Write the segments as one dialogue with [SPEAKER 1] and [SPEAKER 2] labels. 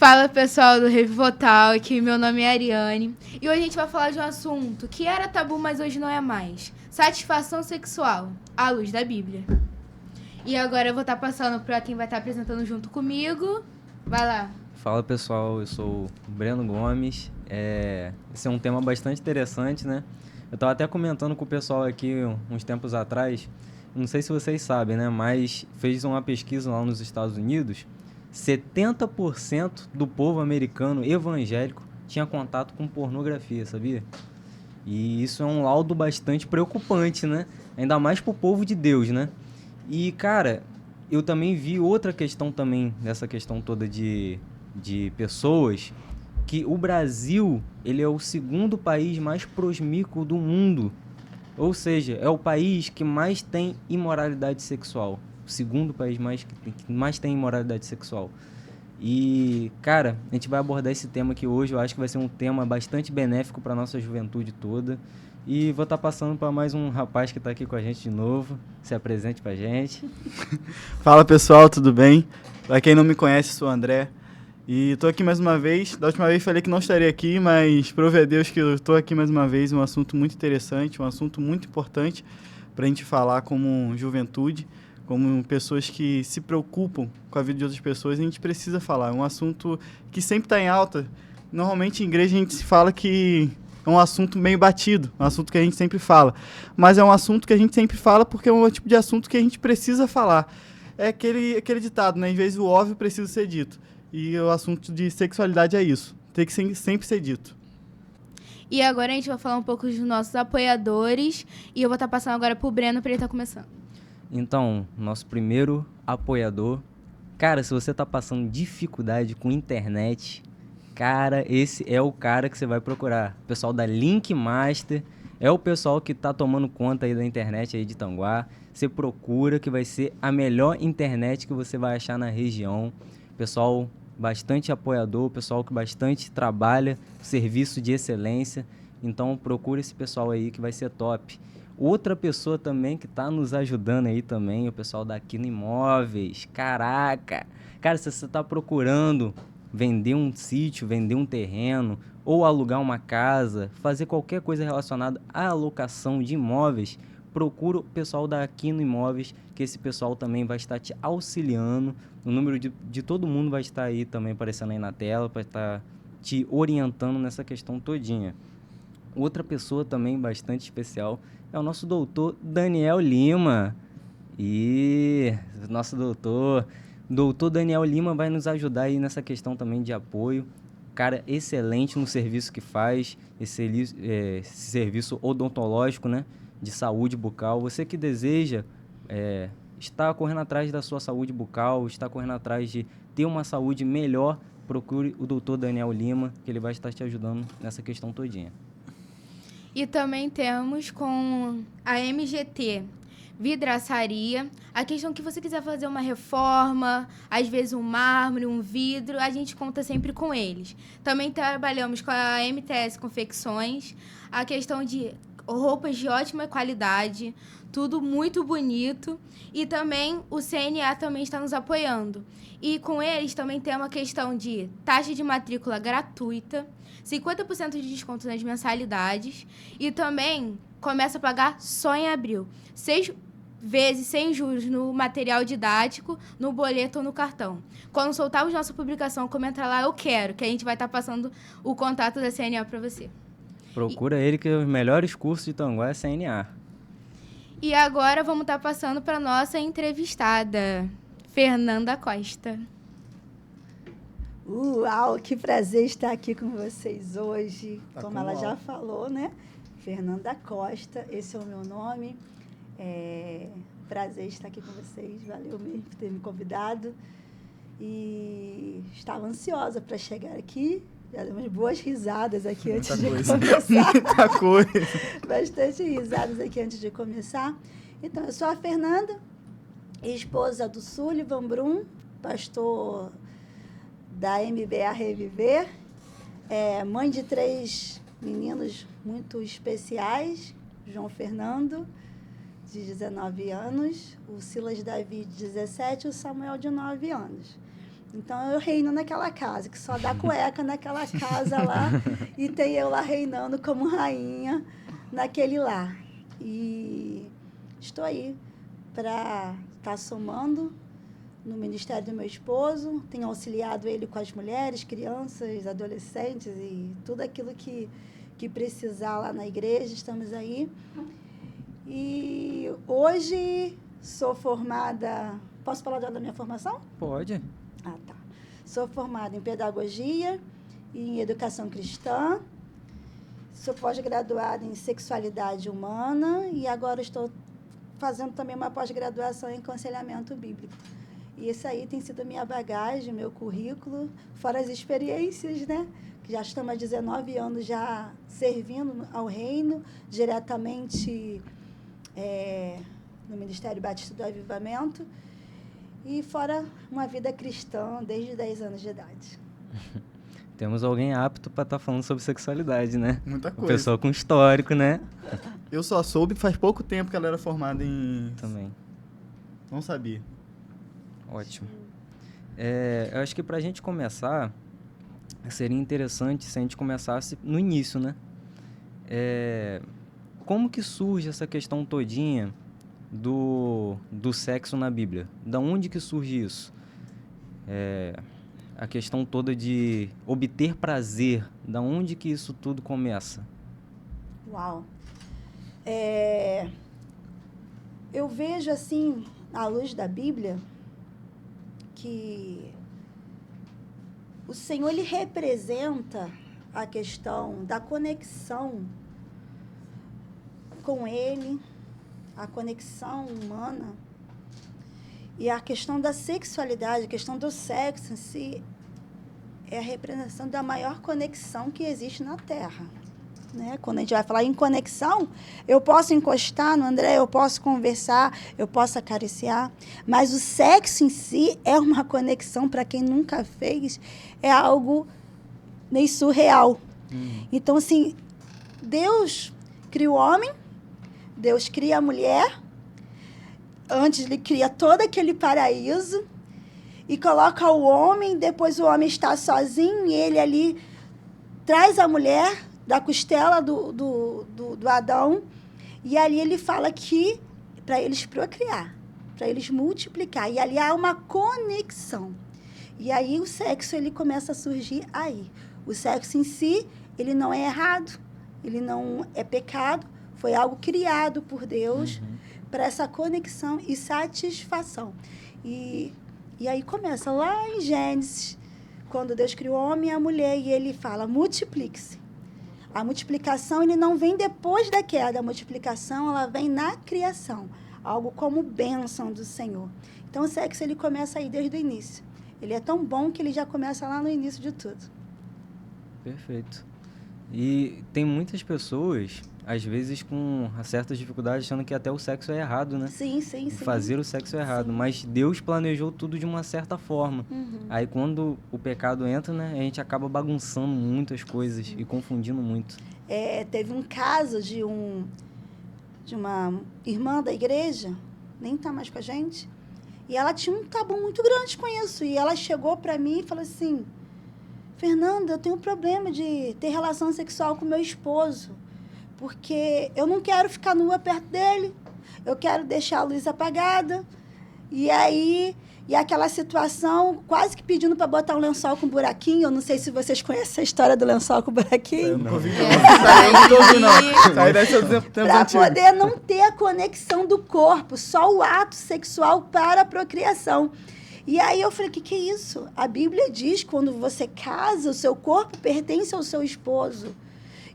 [SPEAKER 1] Fala pessoal do Revivotal, aqui meu nome é Ariane e hoje a gente vai falar de um assunto que era tabu, mas hoje não é mais: satisfação sexual, à luz da Bíblia. E agora eu vou estar passando para quem vai estar apresentando junto comigo. Vai lá.
[SPEAKER 2] Fala pessoal, eu sou o Breno Gomes. Esse é um tema bastante interessante, né? Eu estava até comentando com o pessoal aqui uns tempos atrás, não sei se vocês sabem, né? Mas fez uma pesquisa lá nos Estados Unidos, 70% do povo americano evangélico tinha contato com pornografia, sabia? E isso é um laudo bastante preocupante, né? Ainda mais pro povo de Deus, né? E, cara, eu também vi outra questão também, nessa questão toda de pessoas, que o Brasil, ele é o segundo país mais prosmícuo do mundo. Ou seja, é o país que mais tem imoralidade sexual. O segundo país que mais tem imoralidade sexual. E, cara, a gente vai abordar esse tema aqui hoje. Eu acho que vai ser um tema bastante benéfico para nossa juventude toda. E vou estar passando para mais um rapaz que está aqui com a gente de novo. Se apresente para a gente.
[SPEAKER 3] Fala pessoal, tudo bem? Para quem não me conhece, sou o André. E tô aqui mais uma vez. Da última vez falei que não estaria aqui, mas prove a Deus que eu tô aqui mais uma vez. Um assunto muito interessante, um assunto muito importante para a gente falar como juventude, como pessoas que se preocupam com a vida de outras pessoas. A gente precisa falar. É um assunto que sempre está em alta. Normalmente em igreja a gente se fala que é um assunto meio batido, um assunto que a gente sempre fala. Mas é um assunto que a gente sempre fala porque é um tipo de assunto que a gente precisa falar. É aquele ditado, né? Às vezes o óbvio precisa ser dito. E o assunto de sexualidade é isso. Tem que sempre ser dito.
[SPEAKER 1] E agora a gente vai falar um pouco dos nossos apoiadores e eu vou estar passando agora pro Breno para ele estar começando.
[SPEAKER 2] Então, nosso primeiro apoiador. Cara, se você tá passando dificuldade com internet, cara, esse é o cara que você vai procurar. O pessoal da Linkmaster é o pessoal que tá tomando conta aí da internet aí de Tanguá. Você procura, que vai ser a melhor internet que você vai achar na região. Pessoal bastante apoiador, pessoal que bastante trabalha, serviço de excelência. Então procura esse pessoal aí que vai ser top. Outra pessoa também que tá nos ajudando aí também, o pessoal da Aquino Imóveis. Caraca! Cara, se você tá procurando vender um sítio, vender um terreno, ou alugar uma casa, fazer qualquer coisa relacionada à alocação de imóveis, procura o pessoal da Aquino Imóveis, que esse pessoal também vai estar te auxiliando. O número de todo mundo vai estar aí também aparecendo aí na tela, para estar te orientando nessa questão todinha. Outra pessoa também bastante especial é o nosso doutor Daniel Lima. E nosso doutor Daniel Lima vai nos ajudar aí nessa questão também de apoio. Cara excelente no serviço que faz, esse serviço odontológico, né, de saúde bucal. Você que deseja está correndo atrás da sua saúde bucal, está correndo atrás de ter uma saúde melhor, procure o doutor Daniel Lima, que ele vai estar te ajudando nessa questão todinha.
[SPEAKER 1] E também temos com a MGT Vidraçaria. A questão que você quiser fazer uma reforma, às vezes um mármore, um vidro, a gente conta sempre com eles. Também trabalhamos com a MTS Confecções, a questão de roupas de ótima qualidade, tudo muito bonito. E também o CNA também está nos apoiando. E com eles também tem uma questão de taxa de matrícula gratuita, 50% de desconto nas mensalidades e também começa a pagar só em abril. 6 vezes sem juros no material didático, no boleto ou no cartão. Quando soltarmos nossa publicação, comenta lá, eu quero, que a gente vai estar passando o contato da CNA para você.
[SPEAKER 2] Procura ele, que os melhores cursos de Tanguá é CNA.
[SPEAKER 1] E agora vamos estar passando para nossa entrevistada, Fernanda Costa.
[SPEAKER 4] Uau, que prazer estar aqui com vocês hoje. Como ela já
[SPEAKER 3] uau.
[SPEAKER 4] falou, né? Fernanda Costa, esse é o meu nome. Prazer estar aqui com vocês. Valeu mesmo por ter me convidado. E estava ansiosa para chegar aqui. Já demos boas risadas aqui antes de começar.
[SPEAKER 3] Muita coisa.
[SPEAKER 4] Bastante risadas aqui antes de começar. Então, eu sou a Fernanda, esposa do Sullivan Brum, pastor da MBA Reviver, mãe de 3 meninos muito especiais, João Fernando, de 19 anos, o Silas Davi, de 17, e o Samuel, de 9 anos. Então, eu reino naquela casa, que só dá cueca naquela casa lá, e tem eu lá reinando como rainha naquele lar. E estou aí para estar somando no ministério do meu esposo, tenho auxiliado ele com as mulheres, crianças, adolescentes e tudo aquilo que precisar lá na igreja, estamos aí. E hoje sou formada... Posso falar da minha formação?
[SPEAKER 2] Pode.
[SPEAKER 4] Ah, tá. Sou formada em pedagogia e em educação cristã. Sou pós-graduada em sexualidade humana e agora estou fazendo também uma pós-graduação em aconselhamento bíblico. E isso aí tem sido a minha bagagem, meu currículo, fora as experiências, né? Que já estamos há 19 anos já servindo ao reino, diretamente no Ministério Batista do Avivamento. E fora uma vida cristã desde 10 anos de idade.
[SPEAKER 2] Temos alguém apto para estar falando sobre sexualidade, né?
[SPEAKER 3] Muita
[SPEAKER 2] Uma
[SPEAKER 3] coisa.
[SPEAKER 2] pessoa com histórico, né?
[SPEAKER 3] Eu só soube faz pouco tempo que ela era formada em...
[SPEAKER 2] Também.
[SPEAKER 3] Não sabia.
[SPEAKER 2] Ótimo. Eu acho que para a gente começar, seria interessante se a gente começasse no início, né? Como que surge essa questão todinha do sexo na Bíblia? Da onde que surge isso? A questão toda de obter prazer, da onde que isso tudo começa?
[SPEAKER 4] Uau! Eu vejo, assim, à luz da Bíblia, que o Senhor, ele representa a questão da conexão com Ele, a conexão humana, e a questão da sexualidade, a questão do sexo em si, é a representação da maior conexão que existe na Terra. Né? Quando a gente vai falar em conexão, eu posso encostar no André, eu posso conversar, eu posso acariciar, mas o sexo em si é uma conexão, para quem nunca fez, é algo meio surreal. Então, assim, Deus cria o homem, Deus cria a mulher, antes ele cria todo aquele paraíso e coloca o homem, depois o homem está sozinho e ele ali traz a mulher da costela do Adão, e ali ele fala que para eles procriar, para eles multiplicar, e ali há uma conexão. E aí o sexo, ele começa a surgir aí. O sexo em si, ele não é errado, ele não é pecado, foi algo criado por Deus para essa conexão e satisfação. E aí começa lá em Gênesis, quando Deus criou o homem e a mulher, e ele fala, multiplique-se. A multiplicação, ele não vem depois da queda. A multiplicação, ela vem na criação. Algo como bênção do Senhor. Então, o sexo, ele começa aí desde o início. Ele é tão bom que ele já começa lá no início de tudo.
[SPEAKER 2] Perfeito. E tem muitas pessoas, às vezes, com certas dificuldades, achando que até o sexo é errado, né?
[SPEAKER 4] Sim, sim, sim.
[SPEAKER 2] Fazer o sexo é errado.
[SPEAKER 4] Sim.
[SPEAKER 2] Mas Deus planejou tudo de uma certa forma. Aí, quando o pecado entra, né, a gente acaba bagunçando muitas coisas e confundindo muito.
[SPEAKER 4] Teve um caso de uma irmã da igreja, nem está mais com a gente, e ela tinha um tabu muito grande com isso. E ela chegou para mim e falou assim, Fernanda, eu tenho um problema de ter relação sexual com meu esposo, porque eu não quero ficar nua perto dele, eu quero deixar a luz apagada. E aí, aquela situação, quase que pedindo para botar um lençol com buraquinho. Eu não sei se vocês conhecem a história do lençol com buraquinho.
[SPEAKER 3] Eu nunca ouvi não. Sai dessa tempos
[SPEAKER 4] Para
[SPEAKER 3] antigos.
[SPEAKER 4] poder não ter a conexão do corpo, só o ato sexual para a procriação. E aí eu falei, que é isso? A Bíblia diz que quando você casa, o seu corpo pertence ao seu esposo.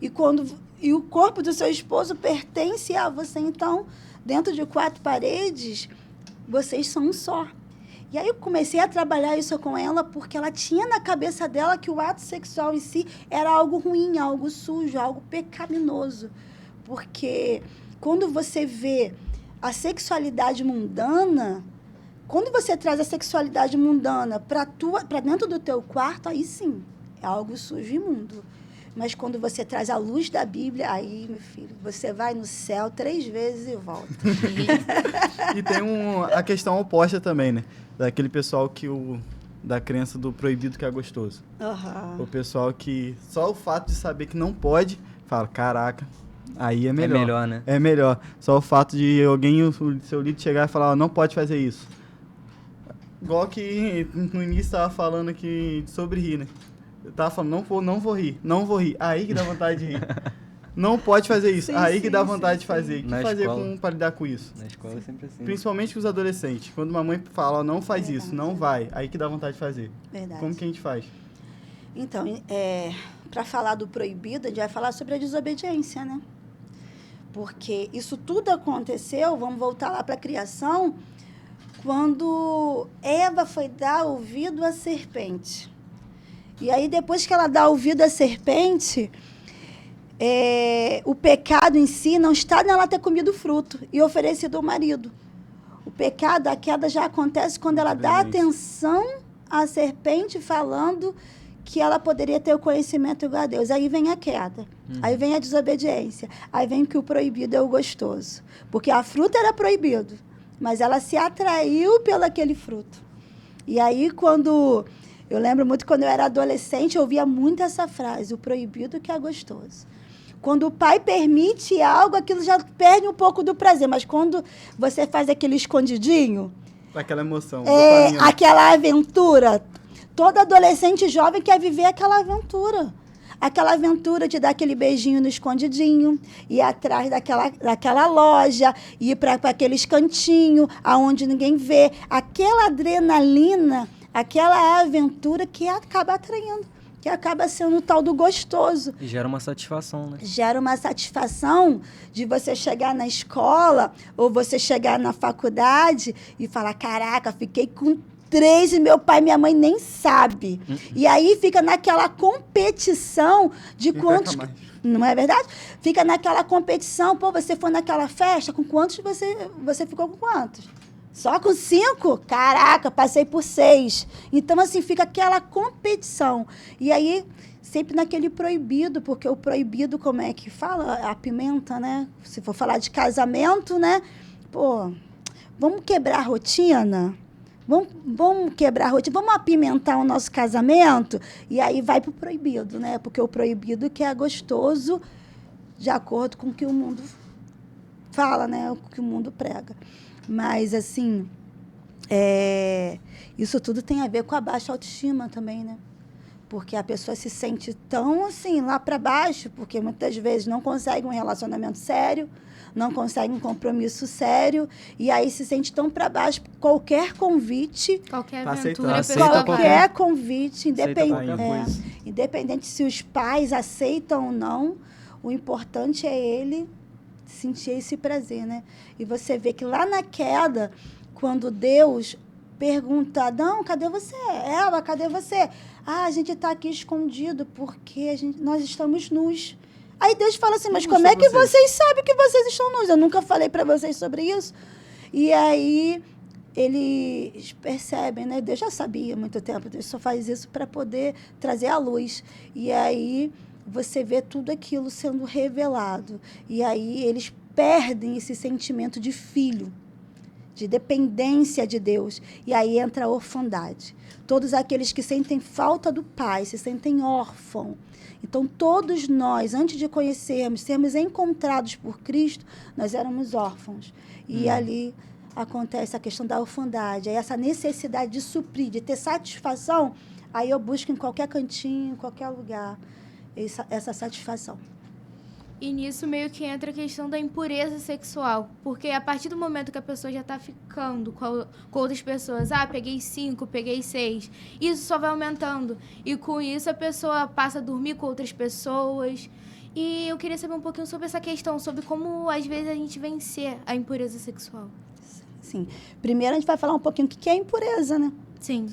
[SPEAKER 4] E o corpo do seu esposo pertence a você. Então, dentro de 4 paredes, vocês são um só. E aí eu comecei a trabalhar isso com ela, porque ela tinha na cabeça dela que o ato sexual em si era algo ruim, algo sujo, algo pecaminoso. Porque quando você vê a sexualidade mundana, quando você traz a sexualidade mundana para dentro do teu quarto, aí sim, é algo sujo e imundo. Mas quando você traz a luz da Bíblia, aí, meu filho, você vai no céu 3 vezes e volta.
[SPEAKER 3] E tem a questão oposta também, né? Daquele pessoal que da crença do proibido que é gostoso.
[SPEAKER 4] Aham.
[SPEAKER 3] O pessoal que só o fato de saber que não pode, fala, caraca, aí é melhor.
[SPEAKER 2] É melhor, né?
[SPEAKER 3] É melhor. Só o fato de alguém, o seu líder chegar e falar, ó, não pode fazer isso. Igual que no início tava falando aqui sobre rir, né? Eu tava falando, não vou rir. Aí que dá vontade de rir. Não pode fazer isso.
[SPEAKER 4] Sim,
[SPEAKER 3] aí que dá
[SPEAKER 4] sim,
[SPEAKER 3] vontade
[SPEAKER 4] sim,
[SPEAKER 3] de fazer. O que
[SPEAKER 2] Na
[SPEAKER 3] fazer
[SPEAKER 2] escola.
[SPEAKER 3] pra lidar com isso?
[SPEAKER 2] Na escola é sempre assim.
[SPEAKER 3] Principalmente com os adolescentes. Quando uma mãe fala, ó, não faz
[SPEAKER 4] Verdade.
[SPEAKER 3] isso, não vai. Aí que dá vontade de fazer.
[SPEAKER 4] Verdade.
[SPEAKER 3] Como que a gente faz?
[SPEAKER 4] Então, para falar do proibido, a gente vai falar sobre a desobediência, né? Porque isso tudo aconteceu, vamos voltar lá para a criação, quando Eva foi dar ouvido à serpente. E aí, depois que ela dá ouvido à serpente, o pecado em si não está nela ter comido o fruto e oferecido ao marido. O pecado, a queda já acontece quando ela dá atenção à serpente falando que ela poderia ter o conhecimento igual a Deus. Aí vem a queda, aí vem a desobediência, aí vem que o proibido é o gostoso. Porque a fruta era proibido, mas ela se atraiu pelo aquele fruto. E aí, eu lembro muito quando eu era adolescente, eu ouvia muito essa frase, o proibido que é gostoso. Quando o pai permite algo, aquilo já perde um pouco do prazer. Mas quando você faz aquele escondidinho...
[SPEAKER 3] Aquela emoção.
[SPEAKER 4] Aquela aventura. Todo adolescente jovem quer viver aquela aventura. Aquela aventura de dar aquele beijinho no escondidinho, ir atrás daquela loja, ir para aqueles cantinhos aonde ninguém vê. Aquela adrenalina, aquela aventura que acaba atraindo. Que acaba sendo o tal do gostoso.
[SPEAKER 2] E gera uma satisfação, né?
[SPEAKER 4] Gera uma satisfação de você chegar na escola ou você chegar na faculdade e falar, caraca, fiquei com 3 e meu pai e minha mãe nem sabem. E aí fica naquela competição de quantos... Não é verdade? Fica naquela competição, pô, você foi naquela festa, com quantos você ficou com quantos? Só com 5? Caraca, passei por 6. Então, assim, fica aquela competição. E aí, sempre naquele proibido, porque o proibido, como é que fala? A pimenta, né? Se for falar de casamento, né? Pô, vamos quebrar a rotina? Vamos quebrar a rotina? Vamos apimentar o nosso casamento? E aí vai pro proibido, né? Porque o proibido que é gostoso, de acordo com o que o mundo fala, né? O que o mundo prega. Mas, assim, isso tudo tem a ver com a baixa autoestima também, né? Porque a pessoa se sente tão, assim, lá para baixo, porque muitas vezes não consegue um relacionamento sério, não consegue um compromisso sério, e aí se sente tão para baixo, qualquer convite...
[SPEAKER 1] Qualquer
[SPEAKER 3] Aceita
[SPEAKER 1] aventura,
[SPEAKER 4] Qualquer convite,
[SPEAKER 3] qualquer coisa.
[SPEAKER 4] independente se os pais aceitam ou não, o importante é ele sentir esse prazer, né? E você vê que lá na queda, quando Deus pergunta, não, cadê você? Eva, cadê você? Ah, a gente está aqui escondido porque nós estamos nus. Aí Deus fala assim, mas como é que vocês sabem que vocês estão nus? Eu nunca falei para vocês sobre isso. E aí eles percebem, né? Deus já sabia há muito tempo, Deus só faz isso para poder trazer à luz. E aí você vê tudo aquilo sendo revelado. E aí eles perdem esse sentimento de filho, de dependência de Deus. E aí entra a orfandade. Todos aqueles que sentem falta do pai, se sentem órfãos. Então, todos nós, antes de conhecermos, sermos encontrados por Cristo, nós éramos órfãos. E ali acontece a questão da orfandade. Aí essa necessidade de suprir, de ter satisfação, aí eu busco em qualquer cantinho, em qualquer lugar, essa satisfação.
[SPEAKER 1] E nisso meio que entra a questão da impureza sexual. Porque a partir do momento que a pessoa já está ficando com outras pessoas, peguei 5, peguei 6, isso só vai aumentando. E com isso a pessoa passa a dormir com outras pessoas. E eu queria saber um pouquinho sobre essa questão, sobre como às vezes a gente vencer a impureza sexual.
[SPEAKER 4] Sim. Primeiro a gente vai falar um pouquinho o que é impureza, né?
[SPEAKER 1] Sim.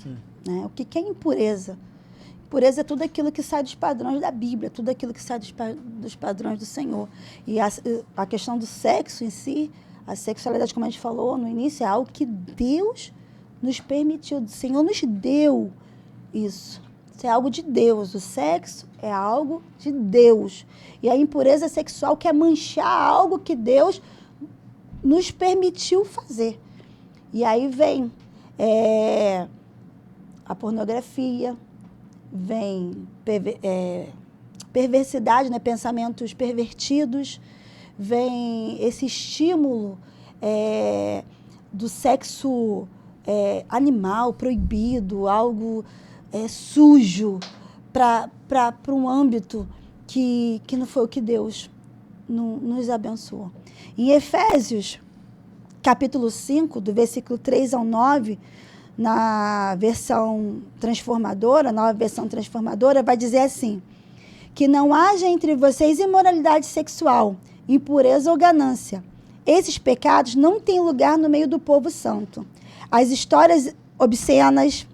[SPEAKER 4] Né? O que é impureza? Impureza é tudo aquilo que sai dos padrões da Bíblia, tudo aquilo que sai dos padrões do Senhor. E a questão do sexo em si, a sexualidade, como a gente falou no início, é algo que Deus nos permitiu, o Senhor nos deu isso. Isso é algo de Deus. O sexo é algo de Deus. E a impureza sexual quer manchar algo que Deus nos permitiu fazer. E aí vem a pornografia, vem perversidade, né? Pensamentos pervertidos, vem esse estímulo do sexo animal, proibido, algo sujo, para um âmbito que não foi o que Deus nos abençoou. Em Efésios, capítulo 5, do versículo 3 ao 9, na versão transformadora, nova versão transformadora, vai dizer assim: que não haja entre vocês imoralidade sexual, impureza ou ganância. Esses pecados não têm lugar no meio do povo santo. As histórias obscenas,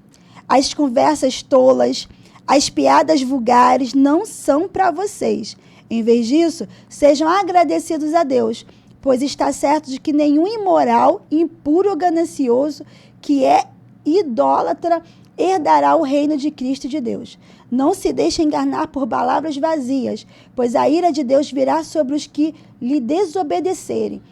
[SPEAKER 4] as conversas tolas, as piadas vulgares não são para vocês. Em vez disso, sejam agradecidos a Deus, pois está certo de que nenhum imoral, impuro ou ganancioso, que é idólatra, herdará o reino de Cristo e de Deus. Não se deixe enganar por palavras vazias, pois a ira de Deus virá sobre os que lhe desobedecerem.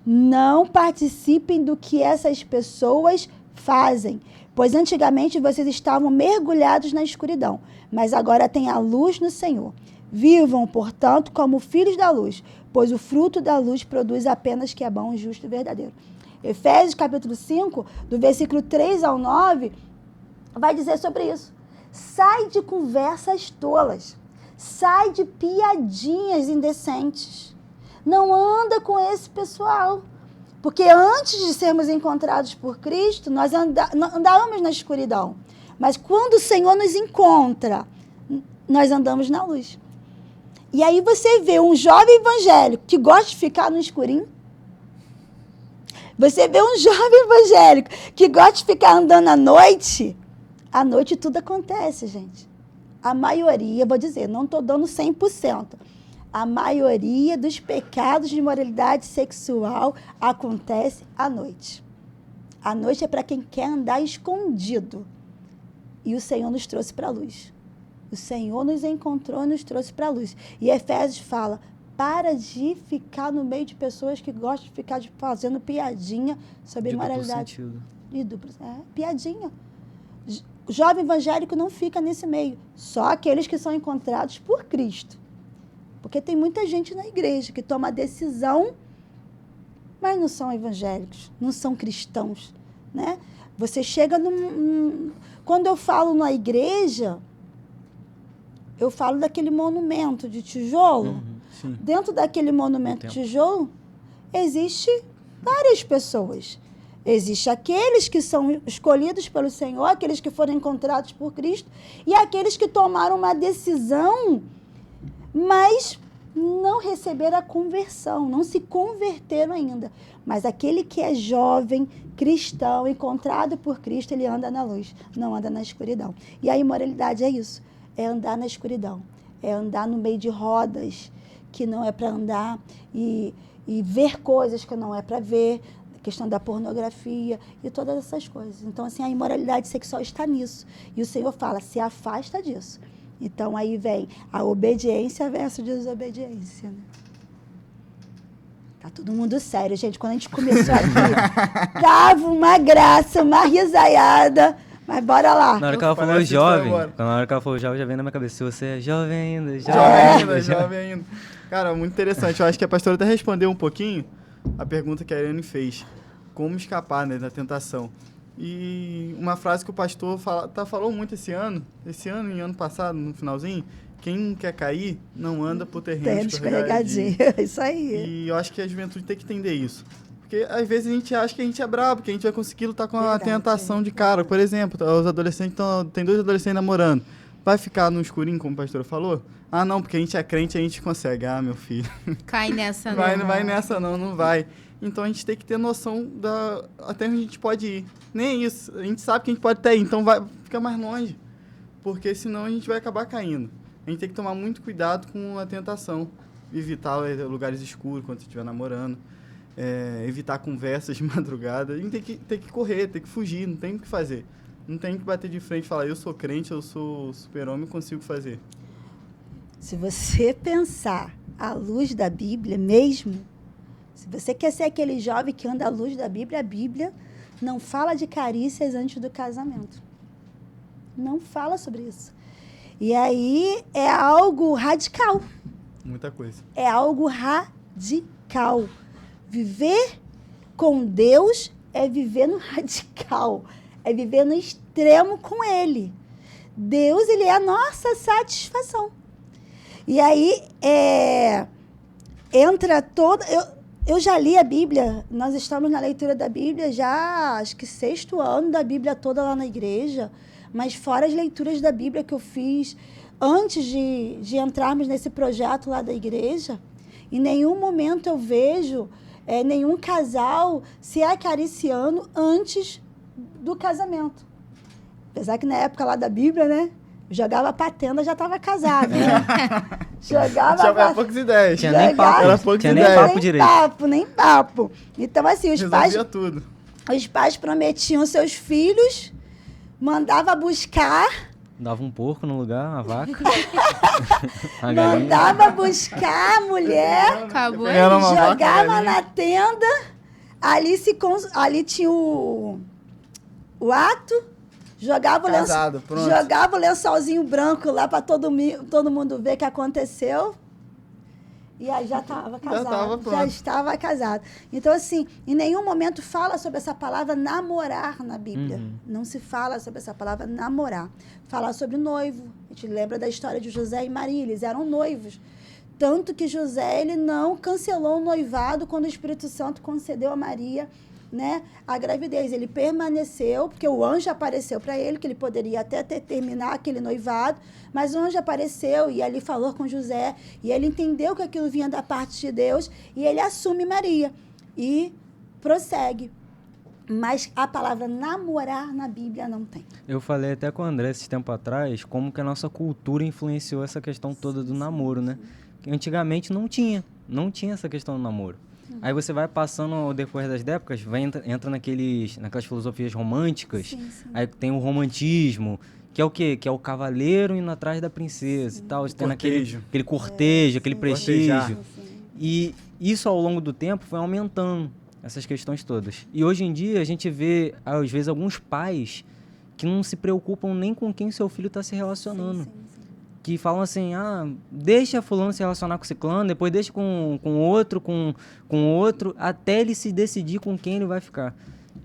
[SPEAKER 4] Não participem do que essas pessoas fazem, pois antigamente vocês estavam mergulhados na escuridão, mas agora têm a luz no Senhor. Vivam, portanto, como filhos da luz, pois o fruto da luz produz apenas que é bom, justo e verdadeiro. Efésios, capítulo 5, do versículo 3 ao 9, vai dizer sobre isso. Sai de conversas tolas, sai de piadinhas indecentes. Não anda com esse pessoal, porque antes de sermos encontrados por Cristo, nós andávamos na escuridão. Mas quando o Senhor nos encontra, nós andamos na luz. E aí você vê um jovem evangélico que gosta de ficar no escurinho. Você vê um jovem evangélico que gosta de ficar andando à noite. À noite tudo acontece, gente. A maioria, vou dizer, não estou dando 100%. A maioria dos pecados de imoralidade sexual acontece à noite. A noite é para quem quer andar escondido. E o Senhor nos trouxe para a luz. O Senhor nos encontrou e nos trouxe para a luz. E Efésios fala, para de ficar no meio de pessoas que gostam de ficar fazendo piadinha sobre imoralidade. De duplo sentido. Piadinha. O jovem evangélico não fica nesse meio. Só aqueles que são encontrados por Cristo. Porque tem muita gente na igreja que toma a decisão, mas não são evangélicos, não são cristãos, né? Você chega quando eu falo na igreja, eu falo daquele monumento de tijolo. Dentro daquele monumento de tijolo, existe várias pessoas. Existem aqueles que são escolhidos pelo Senhor, aqueles que foram encontrados por Cristo, e aqueles que tomaram uma decisão, mas não receberam a conversão, não se converteram ainda. Mas aquele que é jovem, cristão, encontrado por Cristo, ele anda na luz, não anda na escuridão. E a imoralidade é isso, é andar na escuridão, é andar no meio de rodas que não é para andar e ver coisas que não é para ver, questão da pornografia e todas essas coisas. Então, assim, a imoralidade sexual está nisso. E o Senhor fala, se afasta disso. Então, aí vem a obediência versus desobediência. Né? Tá todo mundo sério, gente. Quando a gente começou aqui, dava uma graça, uma risaiada. Mas bora lá.
[SPEAKER 2] Na hora que ela falou jovem, na hora que ela falou jovem, já vem na minha cabeça, você é jovem ainda,
[SPEAKER 3] jovem ainda. Cara, muito interessante. Eu acho que a pastora até respondeu um pouquinho a pergunta que a Ariane fez. Como escapar, né, da tentação. E uma frase que o pastor falou muito esse ano e ano passado, no finalzinho, quem quer cair não anda por terrenos
[SPEAKER 4] escorregadinhos. Isso aí.
[SPEAKER 3] E eu acho que a juventude tem que entender isso. Porque às vezes a gente acha que a gente é brabo, que a gente vai conseguir lutar com a tentação de cara. Por exemplo, os adolescentes tem 2 adolescentes namorando. Vai ficar no escurinho, como o pastor falou? Ah, não, porque a gente é crente, a gente consegue. Ah, meu filho.
[SPEAKER 1] Cai nessa não.
[SPEAKER 3] Não vai nessa não vai. Então a gente tem que ter noção até onde a gente pode ir. Nem isso. A gente sabe que a gente pode até ir, então fica mais longe. Porque senão a gente vai acabar caindo. A gente tem que tomar muito cuidado com a tentação. Evitar lugares escuros quando você estiver namorando. Evitar conversas de madrugada. A gente tem que correr, tem que fugir, não tem o que fazer. Não tem que bater de frente e falar, eu sou crente, eu sou super-homem, consigo fazer.
[SPEAKER 4] Se você pensar à luz da Bíblia mesmo, se você quer ser aquele jovem que anda à luz da Bíblia, a Bíblia não fala de carícias antes do casamento. Não fala sobre isso. E aí é algo radical.
[SPEAKER 3] Muita coisa.
[SPEAKER 4] É algo radical. Viver com Deus é viver no radical. É viver no extremo com Ele. Deus, Ele é a nossa satisfação. E aí, entra toda... Eu já li a Bíblia, nós estamos na leitura da Bíblia já, acho que 6º ano da Bíblia toda lá na igreja, mas fora as leituras da Bíblia que eu fiz antes de entrarmos nesse projeto lá da igreja, em nenhum momento eu vejo nenhum casal se acariciando antes do casamento. Apesar que na época lá da Bíblia, né? Jogava pra tenda, já estava casado, né? Jogava
[SPEAKER 3] Tinha poucas ideias.
[SPEAKER 2] Tinha nem papo,
[SPEAKER 3] Era poucas
[SPEAKER 2] tinha nem
[SPEAKER 3] ideias.
[SPEAKER 2] papo direito.
[SPEAKER 4] Nem papo. Então, assim,
[SPEAKER 3] Resolvia tudo.
[SPEAKER 4] os pais prometiam seus filhos, mandava buscar,
[SPEAKER 2] Dava um porco no lugar, uma vaca. Uma galinha.
[SPEAKER 4] mandava buscar a mulher,
[SPEAKER 1] Acabou.
[SPEAKER 3] Era uma vaca,
[SPEAKER 4] jogava
[SPEAKER 3] galinha.
[SPEAKER 4] na tenda, ali tinha o ato, jogava
[SPEAKER 3] Casado, pronto.
[SPEAKER 4] jogava o lençolzinho branco lá para todo mundo ver o que aconteceu. E aí já estava casado.
[SPEAKER 3] pronto.
[SPEAKER 4] Já estava casado. Então, assim, em nenhum momento fala sobre essa palavra namorar na Bíblia. Não se fala sobre essa palavra namorar. Fala sobre o noivo. A gente lembra da história de José e Maria. Eles eram noivos. Tanto que José, ele não cancelou o noivado quando o Espírito Santo concedeu a Maria, né, a gravidez. Ele permaneceu, porque o anjo apareceu para ele, que ele poderia até terminar aquele noivado, mas o anjo apareceu e ali falou com José, e ele entendeu que aquilo vinha da parte de Deus, e ele assume Maria e prossegue. Mas a palavra namorar na Bíblia não tem.
[SPEAKER 2] Eu falei até com o André esse tempo atrás como que a nossa cultura influenciou essa questão toda do namoro, né? Que antigamente não tinha essa questão do namoro. Aí você vai passando ao decorrer das épocas, entra naquelas filosofias românticas,
[SPEAKER 4] Sim, sim.
[SPEAKER 2] aí tem o romantismo, que é o quê? Que é o cavaleiro indo atrás da princesa e tal, tem
[SPEAKER 3] Cortejo.
[SPEAKER 2] aquele cortejo, aquele prestígio.
[SPEAKER 3] Cortejar.
[SPEAKER 2] E isso ao longo do tempo foi aumentando essas questões todas. E hoje em dia a gente vê, às vezes, alguns pais que não se preocupam nem com quem seu filho está se relacionando.
[SPEAKER 4] Sim.
[SPEAKER 2] Que falam assim, deixa fulano se relacionar com ciclano, depois deixa com outro, com outro, até ele se decidir com quem ele vai ficar.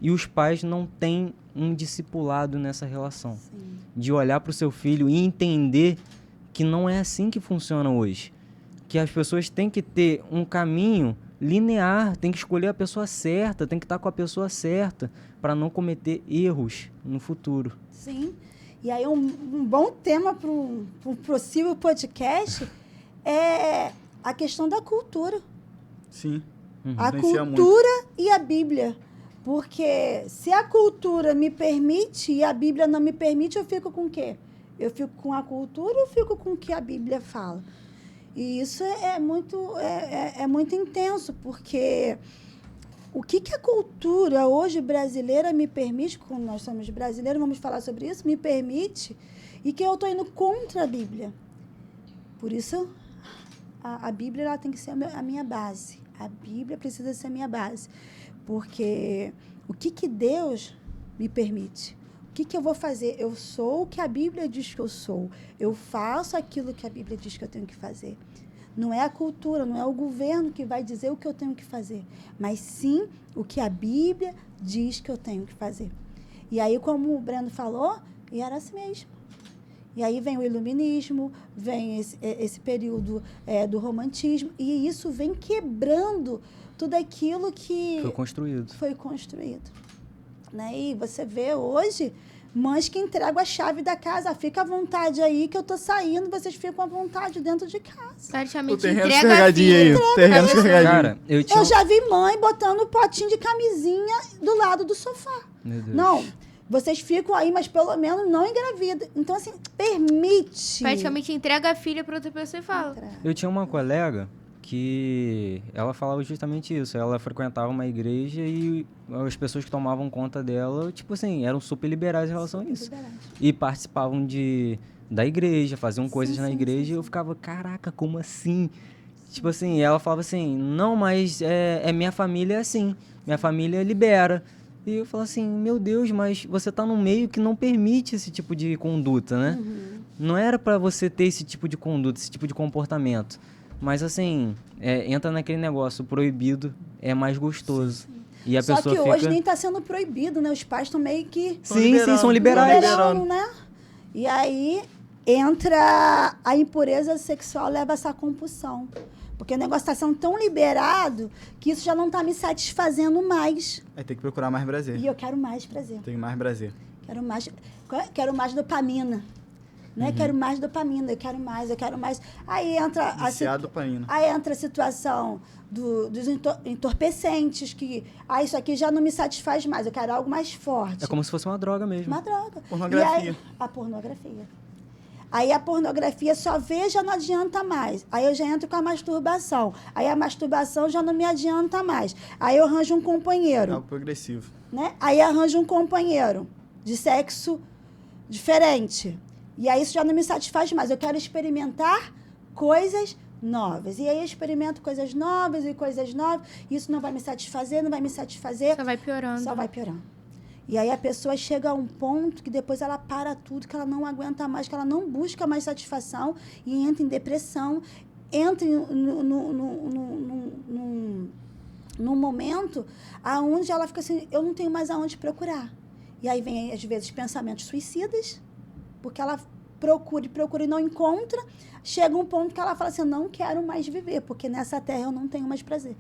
[SPEAKER 2] E os pais não têm um discipulado nessa relação.
[SPEAKER 4] Sim.
[SPEAKER 2] De olhar para o seu filho e entender que não é assim que funciona hoje. Que as pessoas têm que ter um caminho linear, tem que escolher a pessoa certa, tem que estar com a pessoa certa para não cometer erros no futuro.
[SPEAKER 4] Sim. E aí um bom tema para um possível podcast é a questão da cultura.
[SPEAKER 3] Sim.
[SPEAKER 4] A
[SPEAKER 3] Influencia
[SPEAKER 4] cultura e a Bíblia. Porque se a cultura me permite e a Bíblia não me permite, eu fico com o quê? Eu fico com a cultura ou eu fico com o que a Bíblia fala? E isso é muito intenso, porque o que a cultura hoje brasileira me permite, como nós somos brasileiros, vamos falar sobre isso, me permite, e que eu estou indo contra a Bíblia. Por isso, a Bíblia ela tem que ser a minha base. A Bíblia precisa ser a minha base. Porque o que Deus me permite? O que eu vou fazer? Eu sou o que a Bíblia diz que eu sou. Eu faço aquilo que a Bíblia diz que eu tenho que fazer. Não é a cultura, não é o governo que vai dizer o que eu tenho que fazer, mas sim o que a Bíblia diz que eu tenho que fazer. E aí, como o Breno falou, e era assim mesmo. E aí vem o iluminismo, vem esse período do romantismo, e isso vem quebrando tudo aquilo que
[SPEAKER 2] Foi construído.
[SPEAKER 4] Né? E você vê hoje mães que entregam a chave da casa. Fica à vontade aí que eu tô saindo, vocês ficam à vontade dentro de casa.
[SPEAKER 1] Praticamente
[SPEAKER 3] O terreno
[SPEAKER 1] entrega a
[SPEAKER 3] escorregadinho aí.
[SPEAKER 1] filha.
[SPEAKER 3] O terreno escorregadinho.
[SPEAKER 2] Cara,
[SPEAKER 4] Eu já vi mãe botando um potinho de camisinha do lado do sofá.
[SPEAKER 2] Meu Deus.
[SPEAKER 4] Não, vocês ficam aí, mas pelo menos não engravida. Então, assim, permite.
[SPEAKER 1] Praticamente entrega a filha para outra pessoa e fala.
[SPEAKER 2] Eu tinha uma colega que ela falava justamente isso. Ela frequentava uma igreja e as pessoas que tomavam conta dela, tipo assim, eram super liberais em relação a isso. E participavam da igreja, faziam coisas na igreja, e eu ficava, caraca, como assim? Tipo assim, ela falava assim, não, mas minha família é assim, minha família libera. E eu falo assim, meu Deus, mas você tá num meio que não permite esse tipo de conduta, né? Não era pra você ter esse tipo de conduta, esse tipo de comportamento. Mas assim, entra naquele negócio, o proibido é mais gostoso. E a
[SPEAKER 4] Só
[SPEAKER 2] pessoa
[SPEAKER 4] que
[SPEAKER 2] fica...
[SPEAKER 4] hoje nem está sendo proibido, né? Os pais estão meio que
[SPEAKER 2] Sim, são liberais.
[SPEAKER 4] liberando, né? E aí entra a impureza sexual, leva essa compulsão. Porque o negócio está sendo tão liberado que isso já não está me satisfazendo mais.
[SPEAKER 3] Aí tem que procurar mais prazer.
[SPEAKER 4] E eu quero mais prazer.
[SPEAKER 3] Tem mais prazer.
[SPEAKER 4] Quero mais dopamina. Né? Quero mais dopamina, eu quero mais. Aí entra
[SPEAKER 3] Dopamina.
[SPEAKER 4] Aí entra a situação dos entorpecentes, que isso aqui já não me satisfaz mais, eu quero algo mais forte.
[SPEAKER 2] É como se fosse uma droga mesmo.
[SPEAKER 4] Uma droga.
[SPEAKER 3] Pornografia.
[SPEAKER 4] E aí, a pornografia. Aí a pornografia só vê, já não adianta mais. Aí eu já entro com a masturbação. Aí a masturbação já não me adianta mais. Aí eu arranjo um companheiro.
[SPEAKER 3] Algo progressivo.
[SPEAKER 4] Né? Aí arranjo um companheiro de sexo diferente. E aí isso já não me satisfaz mais. Eu quero experimentar coisas novas. E aí eu experimento coisas novas. Isso não vai me satisfazer,
[SPEAKER 1] Só vai piorando.
[SPEAKER 4] Só vai piorando. E aí a pessoa chega a um ponto que depois ela para tudo, que ela não aguenta mais, que ela não busca mais satisfação e entra em depressão, entra num momento aonde ela fica assim, eu não tenho mais aonde procurar. E aí vem, às vezes, pensamentos suicidas, porque ela procura e não encontra. Chega um ponto que ela fala assim, eu não quero mais viver, porque nessa terra eu não tenho mais prazer.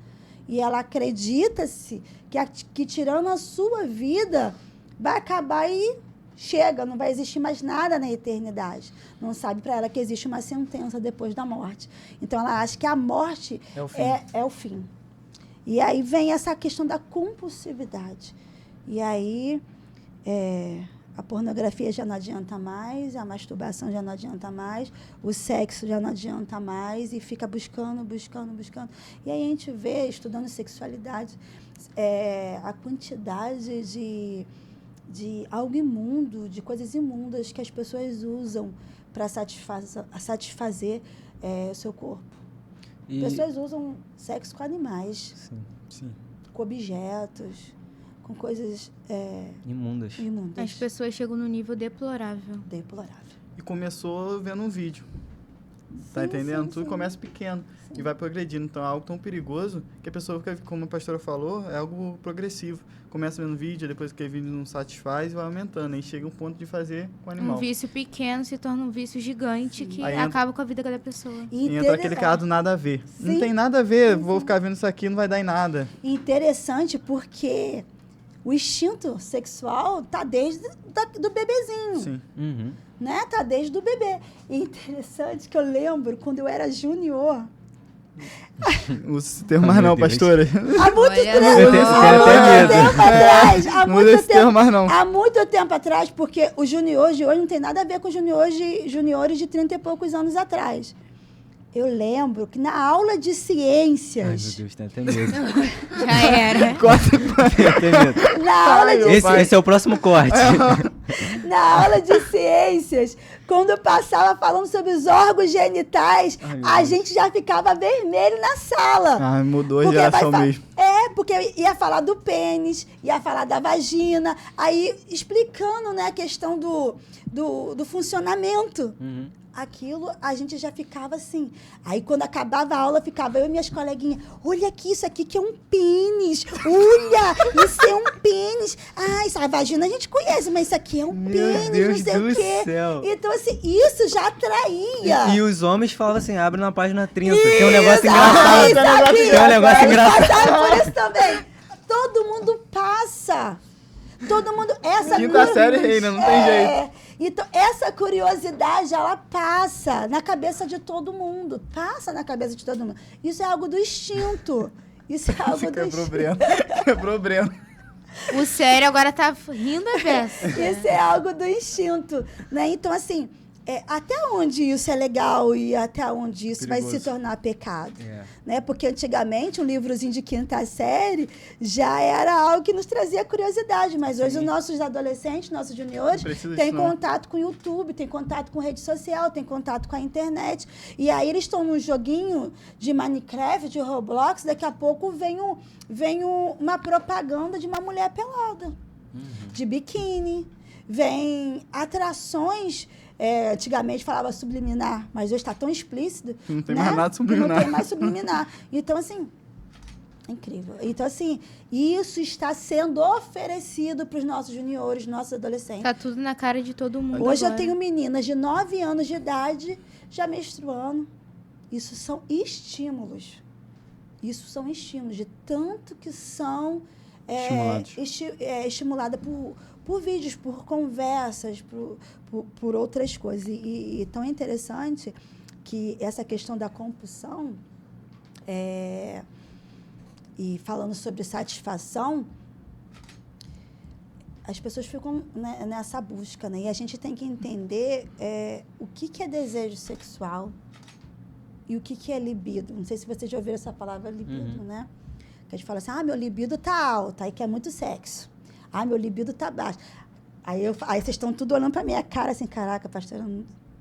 [SPEAKER 4] E ela acredita-se que tirando a sua vida, vai acabar e chega, não vai existir mais nada na eternidade. Não sabe para ela que existe uma sentença depois da morte. Então, ela acha que a morte é o fim. E aí vem essa questão da compulsividade. E aí, a pornografia já não adianta mais, a masturbação já não adianta mais, o sexo já não adianta mais, e fica buscando. E aí a gente vê, estudando sexualidade, a quantidade de algo imundo, de coisas imundas que as pessoas usam para satisfazer o seu corpo. Pessoas usam sexo com animais,
[SPEAKER 3] Sim.
[SPEAKER 4] com objetos, com coisas
[SPEAKER 2] Imundas.
[SPEAKER 1] As pessoas chegam no nível deplorável.
[SPEAKER 3] E começou vendo um vídeo. Tá entendendo? Tudo começa pequeno e vai progredindo. Então é algo tão perigoso que a pessoa fica, como a pastora falou, é algo progressivo. Começa vendo vídeo, depois que o vídeo não satisfaz, vai aumentando. Aí chega um ponto de fazer com o animal.
[SPEAKER 1] Um vício pequeno se torna um vício gigante que
[SPEAKER 3] Aí
[SPEAKER 1] acaba com a vida da pessoa.
[SPEAKER 3] E entra aquele caso nada a ver.
[SPEAKER 4] Sim.
[SPEAKER 3] Não tem nada a ver, vou ficar vendo isso aqui, não vai dar em nada.
[SPEAKER 4] Interessante porque o instinto sexual tá desde do bebezinho.
[SPEAKER 3] Sim.
[SPEAKER 2] Uhum.
[SPEAKER 4] Né? Tá desde o bebê. E interessante que eu lembro quando eu era junior.
[SPEAKER 3] Usa esse termo mais não,
[SPEAKER 2] Deus.
[SPEAKER 3] pastora.
[SPEAKER 4] Há muito
[SPEAKER 3] Muda esse termo mais não.
[SPEAKER 4] Há muito tempo atrás, porque os juniores de hoje não tem nada a ver com os juniores de 30 e poucos anos atrás. Eu lembro que na aula de
[SPEAKER 2] Ai,
[SPEAKER 4] ciências...
[SPEAKER 2] meu Deus, tem até medo.
[SPEAKER 1] Já era.
[SPEAKER 2] Tem até medo.
[SPEAKER 4] Na aula de
[SPEAKER 2] Esse é o próximo corte.
[SPEAKER 4] Na aula de ciências, quando eu passava falando sobre os órgãos genitais, a gente já ficava vermelho na sala.
[SPEAKER 3] Ah, mudou a
[SPEAKER 4] Porque
[SPEAKER 3] geração mesmo.
[SPEAKER 4] Porque ia falar do pênis, ia falar da vagina, aí explicando, né, a questão do funcionamento.
[SPEAKER 2] Uhum.
[SPEAKER 4] Aquilo, a gente já ficava assim. Aí, quando acabava a aula, ficava eu e minhas coleguinhas. Olha aqui, isso aqui que é um pênis. Olha, isso é um pênis. Ah, isso, a vagina a gente conhece, mas isso aqui é um pênis,
[SPEAKER 2] Deus
[SPEAKER 4] não sei
[SPEAKER 2] do
[SPEAKER 4] o quê.
[SPEAKER 2] céu.
[SPEAKER 4] Então, assim, isso já atraía.
[SPEAKER 2] E os homens falam assim, abre na página 30. Tem um negócio engraçado.
[SPEAKER 4] Exato,
[SPEAKER 2] Tem um negócio
[SPEAKER 4] eles
[SPEAKER 2] engraçado.
[SPEAKER 4] passaram por isso também. Todo mundo passa. Todo mundo...
[SPEAKER 3] Quinta série reina, não tem jeito.
[SPEAKER 4] Então, essa curiosidade, ela passa na cabeça de todo mundo. Passa na cabeça de todo mundo. Isso é algo do instinto. Isso é algo do instinto.
[SPEAKER 3] Quebrou o Breno.
[SPEAKER 1] O sério agora tá rindo a beça.
[SPEAKER 4] Isso é algo do instinto, né? Então, assim, até onde isso é legal e até onde isso vai se
[SPEAKER 3] Perigoso.
[SPEAKER 4] tornar pecado.
[SPEAKER 2] É.
[SPEAKER 4] Né? Porque antigamente um livrozinho de 5ª série já era algo que nos trazia curiosidade, mas hoje os nossos adolescentes, nossos juniores,
[SPEAKER 3] Não precisa
[SPEAKER 4] têm
[SPEAKER 3] disso, não.
[SPEAKER 4] contato com o YouTube, têm contato com rede social, têm contato com a internet. E aí eles estão num joguinho de Minecraft, de Roblox, daqui a pouco vem uma propaganda de uma mulher pelada, de biquíni, vem atrações. Antigamente falava subliminar, mas hoje está tão explícito.
[SPEAKER 3] Não tem
[SPEAKER 4] né?
[SPEAKER 3] mais nada
[SPEAKER 4] Que
[SPEAKER 3] subliminar.
[SPEAKER 4] Não tem mais subliminar. Então, assim, é incrível. Então, assim, isso está sendo oferecido para os nossos juniores, nossos adolescentes.
[SPEAKER 1] Tá tudo na cara de todo mundo
[SPEAKER 4] Hoje
[SPEAKER 1] agora.
[SPEAKER 4] eu tenho meninas de 9 anos de idade já menstruando. Isso são estímulos. Isso são estímulos, de tanto que são
[SPEAKER 3] Estimulados.
[SPEAKER 4] estimuladas por vídeos, por conversas, por outras coisas. E tão interessante que essa questão da compulsão, e falando sobre satisfação, as pessoas ficam, né, nessa busca, né? E a gente tem que entender o que é desejo sexual e o que é libido. Não sei se vocês já ouviram essa palavra libido, né? Que a gente fala assim, meu libido tá alto, aí quer muito sexo. Meu libido tá baixo. Aí vocês estão tudo olhando pra minha cara assim, caraca, pastora,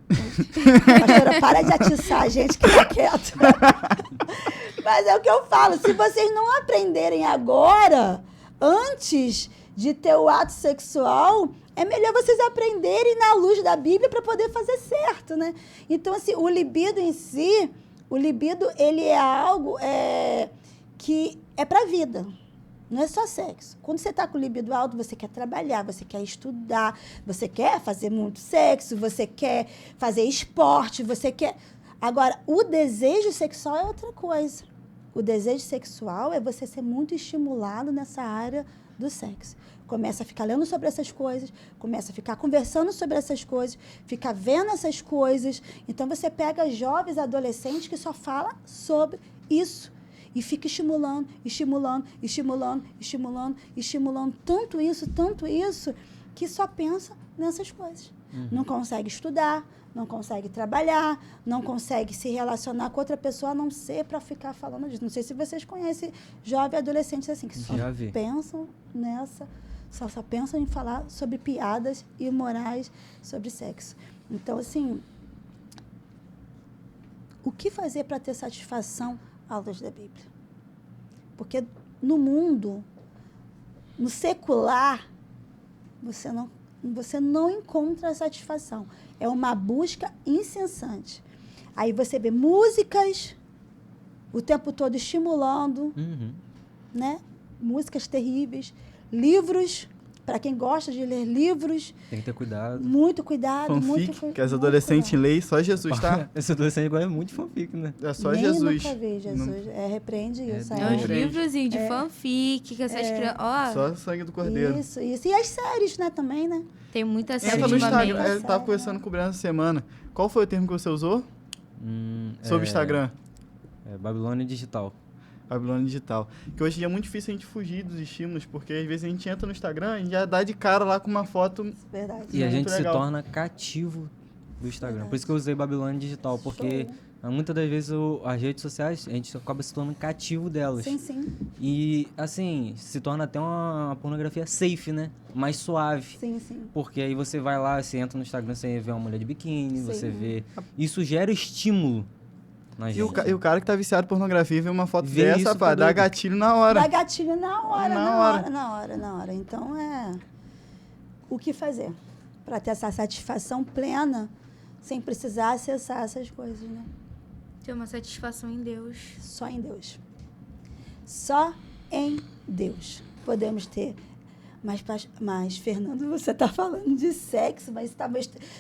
[SPEAKER 4] pastora, para de atiçar a gente que tá quieto. Mas é o que eu falo, se vocês não aprenderem agora, antes de ter o ato sexual, é melhor vocês aprenderem na luz da Bíblia para poder fazer certo, né? Então, assim, o libido em si, ele é algo que é para a vida. Não é só sexo. Quando você está com o libido alto, você quer trabalhar, você quer estudar, você quer fazer muito sexo, você quer fazer esporte, você quer... Agora, o desejo sexual é outra coisa. O desejo sexual é você ser muito estimulado nessa área do sexo. Começa a ficar lendo sobre essas coisas, começa a ficar conversando sobre essas coisas, fica vendo essas coisas. Então, você pega jovens adolescentes que só falam sobre isso. E fica estimulando tanto isso, que só pensa nessas coisas. Não consegue estudar, não consegue trabalhar, não consegue se relacionar com outra pessoa, a não ser para ficar falando disso. Não sei se vocês conhecem jovens adolescentes assim, que só pensam nessa, só pensam em falar sobre piadas imorais sobre sexo. Então, assim, o que fazer para ter satisfação à luz da Bíblia? Porque no mundo, no secular, você não encontra satisfação. É uma busca incessante. Aí você vê músicas o tempo todo estimulando, né? Músicas terríveis, livros, para quem gosta de ler livros.
[SPEAKER 2] Tem que ter cuidado.
[SPEAKER 4] Muito cuidado.
[SPEAKER 3] Fanfic, que as adolescentes leem, só Jesus, tá?
[SPEAKER 2] Esse adolescente agora é muito fanfic, né?
[SPEAKER 3] É só
[SPEAKER 4] Nem
[SPEAKER 3] Jesus.
[SPEAKER 4] nunca vi Jesus. Repreende isso.
[SPEAKER 1] É uns
[SPEAKER 3] Repreende.
[SPEAKER 1] livrozinhos de fanfic, que essas crianças... Ó,
[SPEAKER 3] Só sangue do cordeiro.
[SPEAKER 4] Isso. E as séries, né, também, né?
[SPEAKER 1] tem muita série
[SPEAKER 3] Entra no
[SPEAKER 1] ultimamente.
[SPEAKER 3] Instagram. Eu tava conversando com o Breno essa semana. Qual foi o termo que você usou sobre o Instagram?
[SPEAKER 2] Babilônia Digital.
[SPEAKER 3] Babilônia Digital. Que hoje em dia é muito difícil a gente fugir dos estímulos, porque às vezes a gente entra no Instagram e já dá de cara lá com uma foto.
[SPEAKER 4] Verdade.
[SPEAKER 2] E a
[SPEAKER 3] Muito
[SPEAKER 2] gente
[SPEAKER 3] legal.
[SPEAKER 2] se torna cativo do Instagram.
[SPEAKER 4] Verdade.
[SPEAKER 2] Por isso que eu usei Babilônia Digital, porque muitas das vezes as redes sociais, a gente acaba se tornando cativo delas.
[SPEAKER 4] Sim, sim.
[SPEAKER 2] E, assim, se torna até uma pornografia safe, né? Mais suave.
[SPEAKER 4] Sim, sim.
[SPEAKER 2] Porque aí você vai lá, você entra no Instagram, você vê uma mulher de biquíni,
[SPEAKER 4] Sim.
[SPEAKER 2] você vê... Isso gera estímulo na gente.
[SPEAKER 3] E o cara que tá viciado em pornografia vê uma foto
[SPEAKER 2] Vê
[SPEAKER 3] dessa,
[SPEAKER 2] isso,
[SPEAKER 3] pá,
[SPEAKER 2] tá
[SPEAKER 3] dá
[SPEAKER 2] doido.
[SPEAKER 3] gatilho na hora.
[SPEAKER 4] Dá gatilho na hora,
[SPEAKER 3] Na
[SPEAKER 4] na hora. Então, o que fazer para ter essa satisfação plena sem precisar acessar essas coisas, né?
[SPEAKER 1] Tem uma satisfação em Deus.
[SPEAKER 4] Só em Deus. Só em Deus podemos ter. Mas Fernando, você está falando de sexo, mas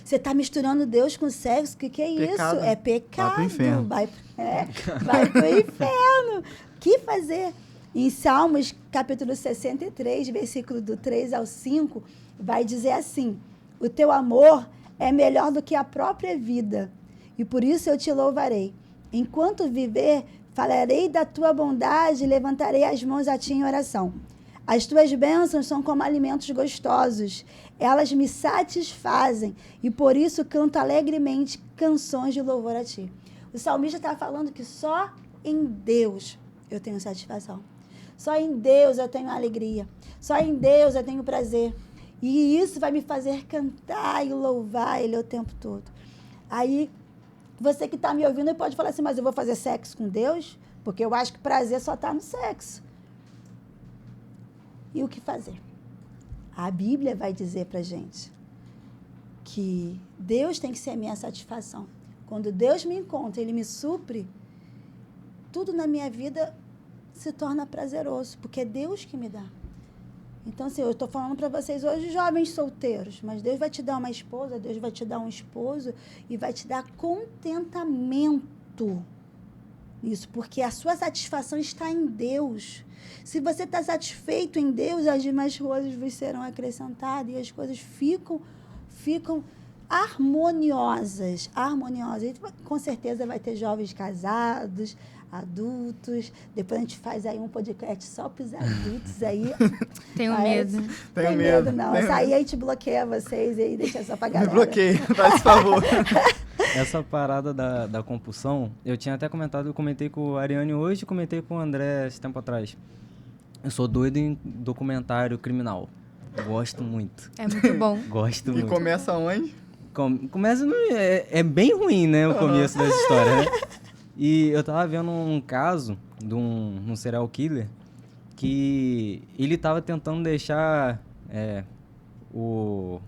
[SPEAKER 4] você está misturando Deus com sexo. O que é
[SPEAKER 3] Pecado.
[SPEAKER 4] isso? É pecado.
[SPEAKER 3] Vai pro inferno.
[SPEAKER 4] Vai pro inferno. O que fazer? Em Salmos, capítulo 63, versículo do 3 ao 5, vai dizer assim: o teu amor é melhor do que a própria vida, e por isso eu te louvarei. Enquanto viver, falarei da tua bondade e levantarei as mãos a ti em oração. As tuas bênçãos são como alimentos gostosos. Elas me satisfazem e por isso canto alegremente canções de louvor a ti. O salmista está falando que só em Deus eu tenho satisfação. Só em Deus eu tenho alegria. Só em Deus eu tenho prazer. E isso vai me fazer cantar e louvar Ele o tempo todo. Aí, você que está me ouvindo pode falar assim, mas eu vou fazer sexo com Deus? Porque eu acho que prazer só está no sexo. E o que fazer? A Bíblia vai dizer para a gente que Deus tem que ser a minha satisfação. Quando Deus me encontra, Ele me supre, tudo na minha vida se torna prazeroso, porque é Deus que me dá. Então, assim, eu estou falando para vocês hoje, jovens solteiros, mas Deus vai te dar uma esposa, Deus vai te dar um esposo e vai te dar contentamento. Isso, porque a sua satisfação está em Deus. Se você está satisfeito em Deus, as demais coisas vos serão acrescentadas e as coisas ficam harmoniosas. E, com certeza vai ter jovens casados, adultos. Depois a gente faz aí um podcast só para os adultos aí.
[SPEAKER 1] Tenho medo.
[SPEAKER 4] Tem medo, não. Essa aí a gente bloqueia vocês e aí deixa só pra galera.
[SPEAKER 3] Me bloqueia, faz favor.
[SPEAKER 2] Essa parada da compulsão, eu tinha até comentado, eu comentei com o Ariane hoje e comentei com o André esse tempo atrás. Eu sou doido em documentário criminal. Gosto muito.
[SPEAKER 1] É muito bom.
[SPEAKER 2] Gosto
[SPEAKER 3] E
[SPEAKER 2] muito.
[SPEAKER 3] começa onde?
[SPEAKER 2] Começa é bem ruim, né, o começo dessa história, né? E eu tava vendo um caso de um serial killer que ele tava tentando deixar o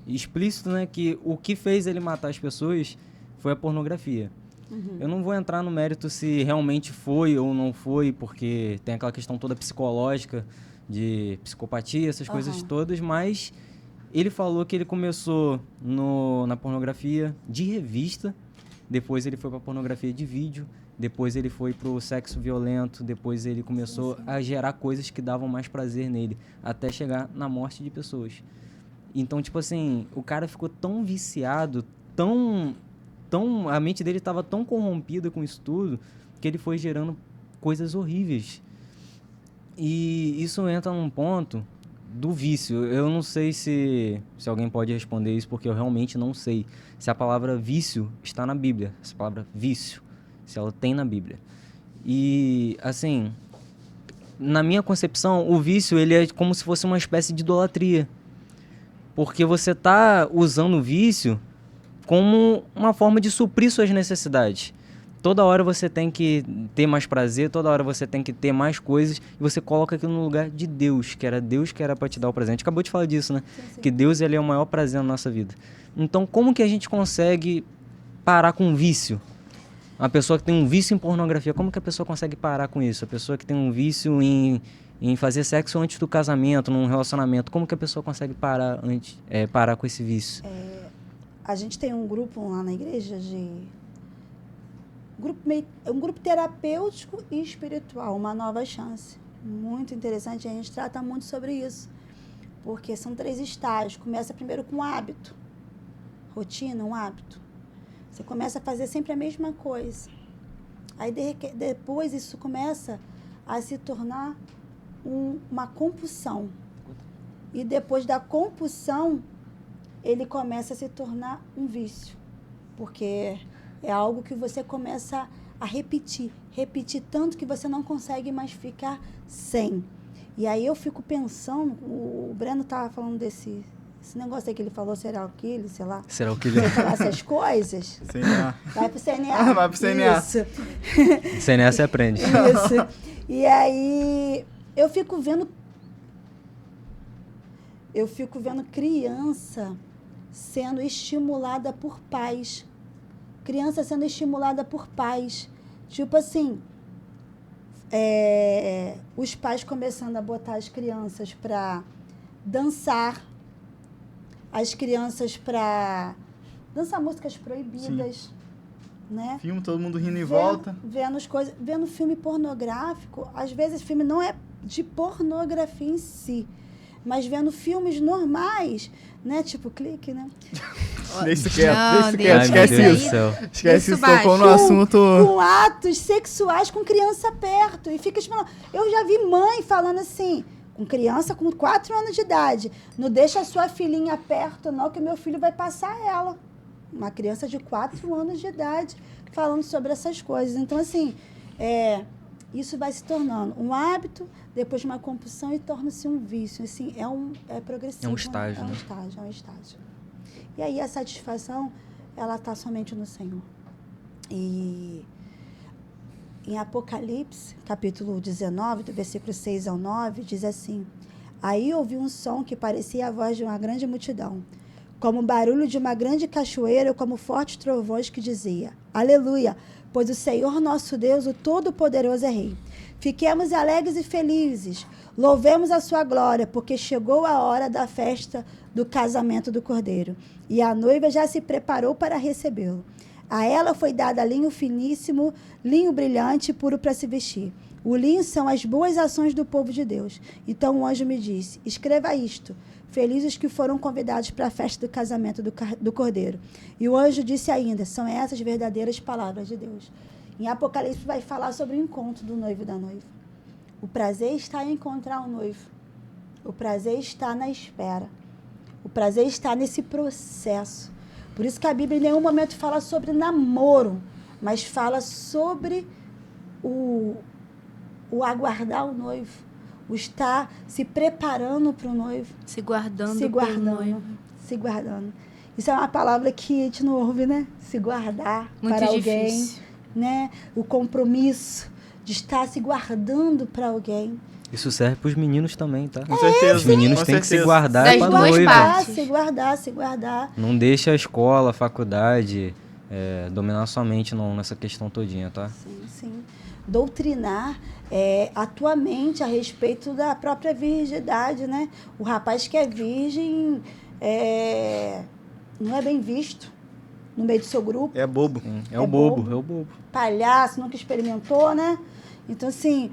[SPEAKER 2] explícito, né, que o que fez ele matar as pessoas foi a pornografia. Uhum. Eu não vou entrar no mérito se realmente foi ou não foi, porque tem aquela questão toda psicológica de psicopatia, essas coisas todas, mas ele falou que ele começou na pornografia de revista, depois ele foi para pornografia de vídeo, depois ele foi pro sexo violento, depois ele começou a gerar coisas que davam mais prazer nele, até chegar na morte de pessoas. Então, tipo assim, o cara ficou tão viciado, a mente dele estava tão corrompida com isso tudo, que ele foi gerando coisas horríveis. E isso entra num ponto do vício. Eu não sei se alguém pode responder isso, porque eu realmente não sei se a palavra vício está na Bíblia. Essa palavra vício, se ela tem na Bíblia. E, assim, na minha concepção, o vício ele é como se fosse uma espécie de idolatria. Porque você está usando o vício como uma forma de suprir suas necessidades. Toda hora você tem que ter mais prazer, toda hora você tem que ter mais coisas, e você coloca aquilo no lugar de Deus que era para te dar o presente. Acabou de falar disso, né? Sim. Que Deus ele é o maior prazer na nossa vida. Então, como que a gente consegue parar com um vício? Uma pessoa que tem um vício em pornografia, como que a pessoa consegue parar com isso? A pessoa que tem um vício em fazer sexo antes do casamento, num relacionamento, como que a pessoa consegue parar com esse vício?
[SPEAKER 4] A gente tem um grupo lá na igreja um grupo terapêutico e espiritual, uma nova chance. Muito interessante, a gente trata muito sobre isso, porque são 3 estágios. Começa primeiro com hábito, rotina, um hábito. Você começa a fazer sempre a mesma coisa. Aí depois isso começa a se tornar uma compulsão. E depois da compulsão, ele começa a se tornar um vício, porque é algo que você começa a repetir tanto que você não consegue mais ficar sem. E aí eu fico pensando, o Breno estava falando desse negócio aí que ele falou, serial killer, sei lá.
[SPEAKER 2] Serial killer.
[SPEAKER 4] Essas coisas.
[SPEAKER 3] CNA.
[SPEAKER 4] Vai pro CNA.
[SPEAKER 3] Vai pro CNA.
[SPEAKER 4] Isso.
[SPEAKER 2] CNA você aprende.
[SPEAKER 4] Isso. E aí eu fico vendo criança sendo estimulada por pais. Criança sendo estimulada por pais. Tipo assim, os pais começando a botar as crianças para dançar, as crianças para dançar músicas proibidas, né?
[SPEAKER 3] Filme, todo mundo rindo em volta.
[SPEAKER 4] Vendo filme pornográfico. Às vezes o filme não é de pornografia em si, mas vendo filmes normais, né? Tipo Clique, né?
[SPEAKER 3] Deixa quieto,
[SPEAKER 2] Ai,
[SPEAKER 3] esquece
[SPEAKER 2] meu Deus
[SPEAKER 3] isso.
[SPEAKER 2] do céu.
[SPEAKER 3] Esquece isso,
[SPEAKER 1] baixo.
[SPEAKER 3] tocou no assunto.
[SPEAKER 4] Com atos sexuais com criança perto. E fica esperando. Eu já vi mãe falando assim, com criança com 4 anos de idade. Não deixa a sua filhinha perto, não, que meu filho vai passar ela. Uma criança de 4 anos de idade falando sobre essas coisas. Então, assim, isso vai se tornando um hábito, depois uma compulsão e torna-se um vício. Assim, é progressivo.
[SPEAKER 2] É um estágio, né?
[SPEAKER 4] É um estágio. E aí a satisfação, ela está somente no Senhor. E em Apocalipse, capítulo 19, do versículo 6 ao 9, diz assim: Aí ouvi um som que parecia a voz de uma grande multidão, como o barulho de uma grande cachoeira, ou como fortes trovões, que dizia: Aleluia, pois o Senhor nosso Deus, o Todo-Poderoso, é Rei. Fiquemos alegres e felizes, louvemos a sua glória, porque chegou a hora da festa do casamento do Cordeiro, e a noiva já se preparou para recebê-lo. A ela foi dada linho finíssimo, linho brilhante e puro para se vestir. O linho são as boas ações do povo de Deus. Então o anjo me disse: escreva isto: felizes que foram convidados para a festa do casamento do Cordeiro. E o anjo disse ainda: são essas verdadeiras palavras de Deus. Em Apocalipse vai falar sobre o encontro do noivo e da noiva. O prazer está em encontrar o noivo. O prazer está na espera. O prazer está nesse processo. Por isso que a Bíblia em nenhum momento fala sobre namoro, mas fala sobre o aguardar o noivo, o estar se preparando para o noivo.
[SPEAKER 1] Se guardando.
[SPEAKER 4] Se guardando. Isso é uma palavra que a gente não ouve, né? Se guardar
[SPEAKER 1] muito
[SPEAKER 4] para
[SPEAKER 1] difícil.
[SPEAKER 4] Alguém, né? O compromisso de estar se guardando para alguém.
[SPEAKER 2] Isso serve para os meninos também, tá?
[SPEAKER 3] Com certeza.
[SPEAKER 2] Os meninos
[SPEAKER 3] com
[SPEAKER 2] têm que se
[SPEAKER 3] certeza.
[SPEAKER 2] guardar
[SPEAKER 1] Das
[SPEAKER 2] para
[SPEAKER 1] duas
[SPEAKER 2] noiva.
[SPEAKER 1] partes.
[SPEAKER 4] Se guardar.
[SPEAKER 2] Não deixa a escola, a faculdade dominar sua mente nessa questão todinha, tá?
[SPEAKER 4] Sim. Doutrinar a tua mente a respeito da própria virgindade, né? O rapaz que é virgem não é bem visto no meio do seu grupo.
[SPEAKER 3] É bobo.
[SPEAKER 2] É o bobo.
[SPEAKER 4] Palhaço, nunca experimentou, né? Então, assim,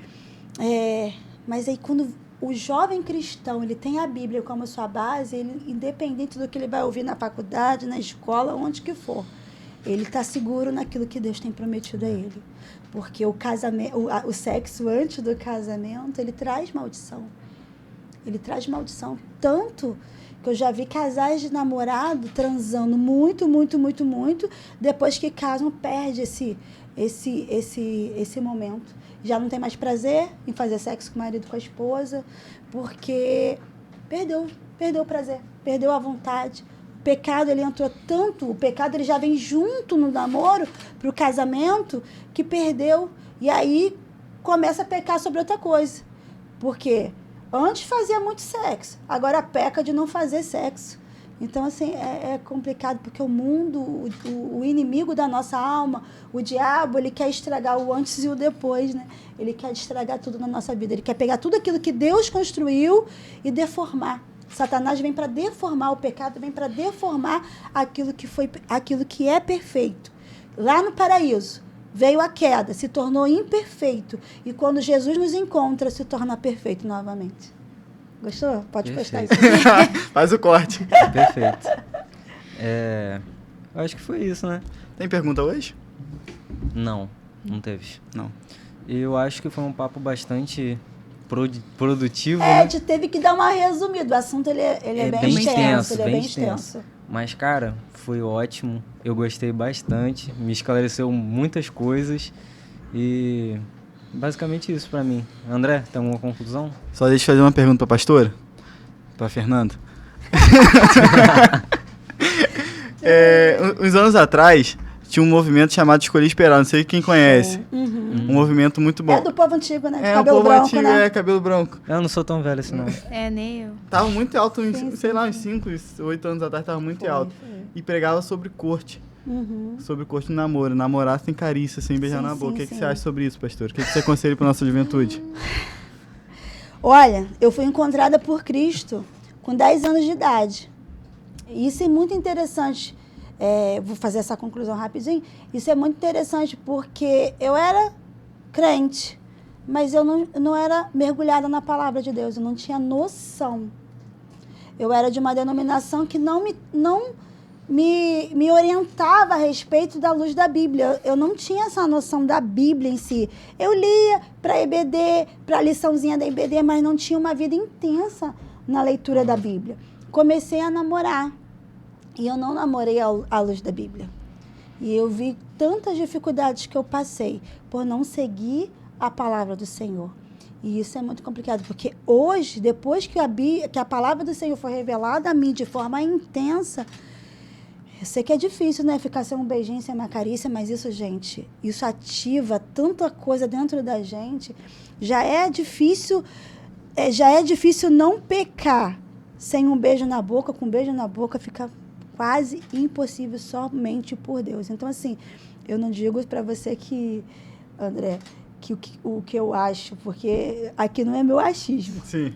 [SPEAKER 4] mas aí quando o jovem cristão, ele tem a Bíblia como sua base, ele, independente do que ele vai ouvir na faculdade, na escola, onde que for, ele está seguro naquilo que Deus tem prometido a ele. Porque o sexo antes do casamento, ele traz maldição. Ele traz maldição. Tanto que eu já vi casais de namorado transando muito, depois que casam, perde esse momento. Já não tem mais prazer em fazer sexo com o marido, com a esposa, porque perdeu o prazer, perdeu a vontade. O pecado, ele entrou tanto, o pecado ele já vem junto no namoro para o casamento, que perdeu. E aí começa a pecar sobre outra coisa. Porque antes fazia muito sexo, agora peca de não fazer sexo. Então, assim, é complicado, porque o mundo, o inimigo da nossa alma, o diabo, ele quer estragar o antes e o depois, né? Ele quer estragar tudo na nossa vida. Ele quer pegar tudo aquilo que Deus construiu e deformar. Satanás vem para deformar, o pecado vem para deformar aquilo que é perfeito. Lá no paraíso, veio a queda, se tornou imperfeito. E quando Jesus nos encontra, se torna perfeito novamente. Gostou? Pode postar isso.
[SPEAKER 3] Faz o corte.
[SPEAKER 2] Perfeito. Eu acho que foi isso, né?
[SPEAKER 3] Tem pergunta hoje?
[SPEAKER 2] Não teve.
[SPEAKER 3] Não.
[SPEAKER 2] Eu acho que foi um papo bastante produtivo,
[SPEAKER 4] A
[SPEAKER 2] né?
[SPEAKER 4] gente teve que dar uma resumida. O assunto ele é bem extenso. Ele é bem extenso.
[SPEAKER 2] Mas, cara, foi ótimo. Eu gostei bastante. Me esclareceu muitas coisas. E basicamente isso pra mim. André, tem alguma conclusão?
[SPEAKER 3] Só deixa eu fazer uma pergunta pra pastora. Pra Fernanda. Uns anos atrás, tinha um movimento chamado Escolher Esperar. Não sei quem conhece. Um movimento muito bom.
[SPEAKER 4] É do povo antigo, né? De
[SPEAKER 3] o
[SPEAKER 4] cabelo
[SPEAKER 3] povo
[SPEAKER 4] branco,
[SPEAKER 3] antigo,
[SPEAKER 4] né?
[SPEAKER 3] cabelo branco.
[SPEAKER 2] Eu não sou tão velho assim, não.
[SPEAKER 1] Nem eu.
[SPEAKER 3] Tava muito alto, sei lá, uns
[SPEAKER 4] sim.
[SPEAKER 3] 5, 8 anos atrás, tava muito alto.
[SPEAKER 4] Foi.
[SPEAKER 3] E pregava sobre corte. Sobre corte no namoro. Namorar sem carícia, sem beijar na boca. O que você acha sobre isso, pastor? O que você aconselha pra nossa juventude?
[SPEAKER 4] Olha, eu fui encontrada por Cristo com 10 anos de idade. E isso é muito interessante. Vou fazer essa conclusão rapidinho. Isso é muito interessante porque eu era crente, mas eu não era mergulhada na palavra de Deus. Eu não tinha noção. Eu era de uma denominação que não me orientava a respeito da luz da Bíblia. Eu não tinha essa noção da Bíblia em si. Eu lia para EBD, para a liçãozinha da EBD, mas não tinha uma vida intensa na leitura da Bíblia. Comecei a namorar e eu não namorei à luz da Bíblia. E eu vi tantas dificuldades que eu passei por não seguir a palavra do Senhor. E isso é muito complicado, porque hoje, depois que a palavra do Senhor foi revelada a mim de forma intensa, eu sei que é difícil, né? Ficar sem um beijinho, sem uma carícia, mas isso, gente, isso ativa tanta coisa dentro da gente. Já é difícil não pecar sem um beijo na boca. Com um beijo na boca fica quase impossível somente por Deus. Então, assim, eu não digo para você que, André, o que eu acho, porque aqui não é meu achismo.
[SPEAKER 3] Sim.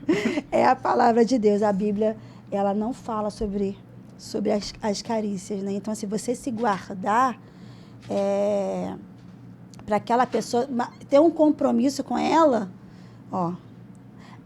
[SPEAKER 4] É a palavra de Deus. A Bíblia, ela não fala sobre as carícias, né? Então, se você se guardar para aquela pessoa, ter um compromisso com ela, ó.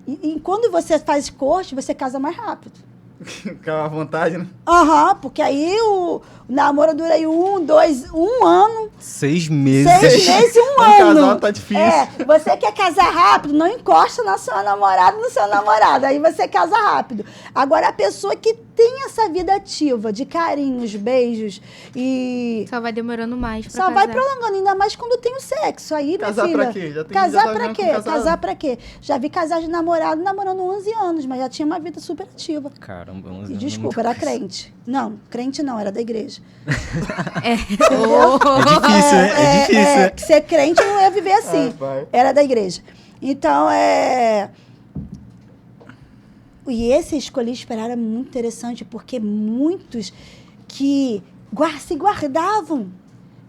[SPEAKER 4] E quando você faz corte, você casa mais rápido.
[SPEAKER 3] Ficar à vontade, né?
[SPEAKER 4] Aham, porque aí o namoro dura aí 1 ano.
[SPEAKER 2] 6 meses.
[SPEAKER 4] 6 meses e 1
[SPEAKER 3] Um
[SPEAKER 4] ano.
[SPEAKER 3] casal tá difícil.
[SPEAKER 4] Você quer casar rápido, não encosta na sua namorada, no seu namorado. Aí você casa rápido. Agora, a pessoa que tem essa vida ativa, de carinhos, beijos e...
[SPEAKER 1] Só vai demorando mais pra
[SPEAKER 4] Só vai prolongando, ainda mais quando tem o sexo. Aí,
[SPEAKER 3] Casar
[SPEAKER 4] minha filha...
[SPEAKER 3] pra quê?
[SPEAKER 4] Casar pra quê? Casar pra quê? Já vi casar de namorado namorando 11 anos, mas já tinha uma vida super ativa.
[SPEAKER 2] Caramba, 11
[SPEAKER 4] E
[SPEAKER 2] anos.
[SPEAKER 4] desculpa, era crente. Não, crente não, era da igreja.
[SPEAKER 2] É difícil, né? É difícil, né?
[SPEAKER 4] Ser crente não ia viver assim. Era da igreja. Então, E esse Escolhi Esperar era muito interessante, porque muitos que se guardavam,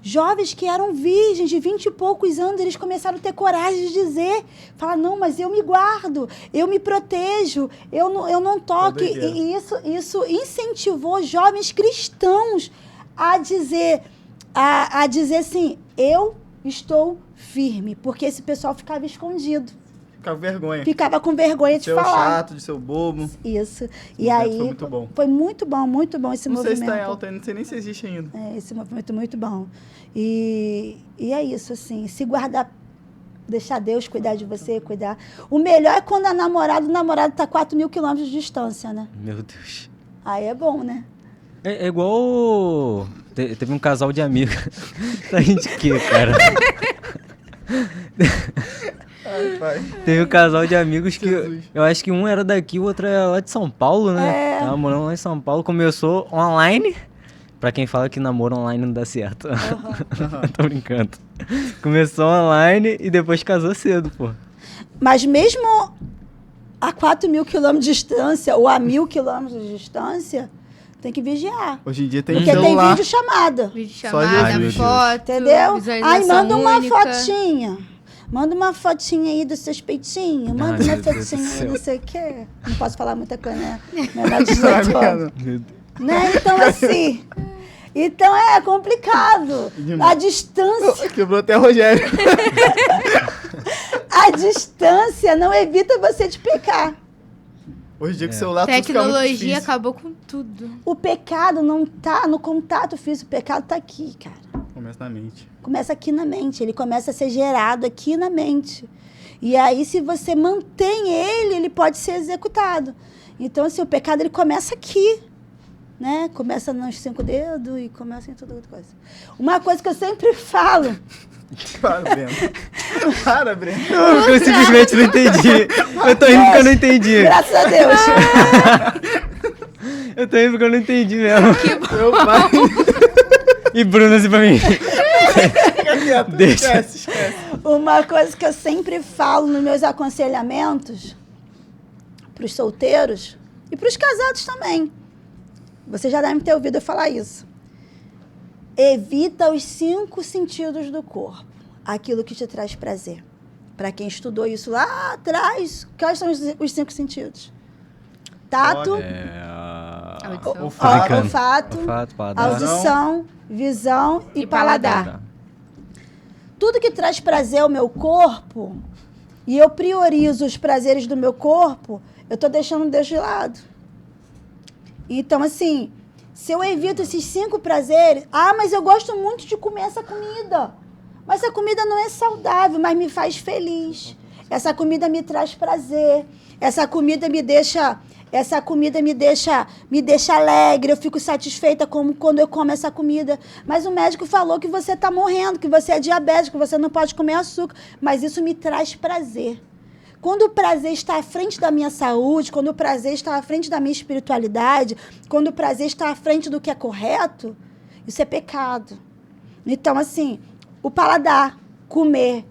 [SPEAKER 4] jovens que eram virgens de 20 e poucos anos, eles começaram a ter coragem de dizer, falar, não, mas eu me guardo, eu me protejo, eu não toco. E isso incentivou jovens cristãos a dizer assim, eu estou firme, porque esse pessoal ficava escondido. Ficava com vergonha de falar.
[SPEAKER 3] Chato, de ser bobo.
[SPEAKER 4] Isso. E aí,
[SPEAKER 3] foi muito bom.
[SPEAKER 4] Foi muito bom esse movimento.
[SPEAKER 3] Não sei se tá em alta, não sei nem se existe ainda.
[SPEAKER 4] Esse movimento muito bom. E é isso, assim, se guardar, deixar Deus cuidar de você, cuidar. O melhor é quando o namorado tá 4.000 quilômetros de distância, né?
[SPEAKER 2] Meu Deus.
[SPEAKER 4] Aí é bom, né?
[SPEAKER 2] É igual... Teve um casal de amigos. Tá rindo de quê, cara?
[SPEAKER 3] Ai, pai.
[SPEAKER 2] Teve um casal de amigos que eu acho que um era daqui, o outro era lá de São Paulo, né? Tava morando lá em São Paulo, começou online. Pra quem fala que namoro online não dá certo. Tô brincando. Começou online e depois casou cedo, pô.
[SPEAKER 4] Mas mesmo a 4.000 quilômetros de distância ou a 1.000 quilômetros de distância, tem que vigiar.
[SPEAKER 3] Hoje em dia tem
[SPEAKER 4] porque
[SPEAKER 3] celular.
[SPEAKER 4] Tem videochamada.
[SPEAKER 1] Videochamada, foto,
[SPEAKER 4] entendeu? Aí manda uma
[SPEAKER 1] única.
[SPEAKER 4] fotinha. Manda uma fotinha aí dos seus peitinhos. Manda uma fotinha aí, não sei o quê. Não posso falar muita coisa, né? Menor de 18 anos. Né? Então, assim... Então, é complicado. A distância...
[SPEAKER 3] Quebrou até o Rogério.
[SPEAKER 4] A distância não evita você de pecar.
[SPEAKER 3] Hoje em dia com o celular
[SPEAKER 1] tecnologia acabou com tudo.
[SPEAKER 4] O pecado não tá no contato físico. O pecado tá aqui, cara.
[SPEAKER 3] Começa na mente.
[SPEAKER 4] Começa aqui na mente. Ele começa a ser gerado aqui na mente. E aí, se você mantém ele pode ser executado. Então, assim, o pecado ele começa aqui. Né? Começa nos 5 dedos e começa em toda outra coisa. Uma coisa que eu sempre falo...
[SPEAKER 3] Para, Breno.
[SPEAKER 2] Eu simplesmente não entendi. Eu tô rindo porque eu não entendi.
[SPEAKER 4] Graças a Deus.
[SPEAKER 2] Eu tô rindo porque eu não entendi mesmo.
[SPEAKER 3] Meu pai.
[SPEAKER 2] E Bruna assim pra mim. Deixa.
[SPEAKER 3] Esquece.
[SPEAKER 4] Uma coisa que eu sempre falo nos meus aconselhamentos pros solteiros e pros casados também. Você já deve ter ouvido eu falar isso. Evita os 5 sentidos do corpo. Aquilo que te traz prazer. Para quem estudou isso lá atrás, quais são os 5 sentidos? Tato, olfato, audição, visão e paladar. Tudo que traz prazer ao meu corpo, e eu priorizo os prazeres do meu corpo, eu estou deixando Deus de lado. Então, assim, Se eu evito esses 5 prazeres, mas eu gosto muito de comer essa comida. Mas essa comida não é saudável, mas me faz feliz. Essa comida me traz prazer. Essa comida me deixa alegre, eu fico satisfeita quando eu como essa comida. Mas o médico falou que você está morrendo, que você é diabético, que você não pode comer açúcar. Mas isso me traz prazer. Quando o prazer está à frente da minha saúde, quando o prazer está à frente da minha espiritualidade, quando o prazer está à frente do que é correto, isso é pecado. Então, assim, o paladar, comer,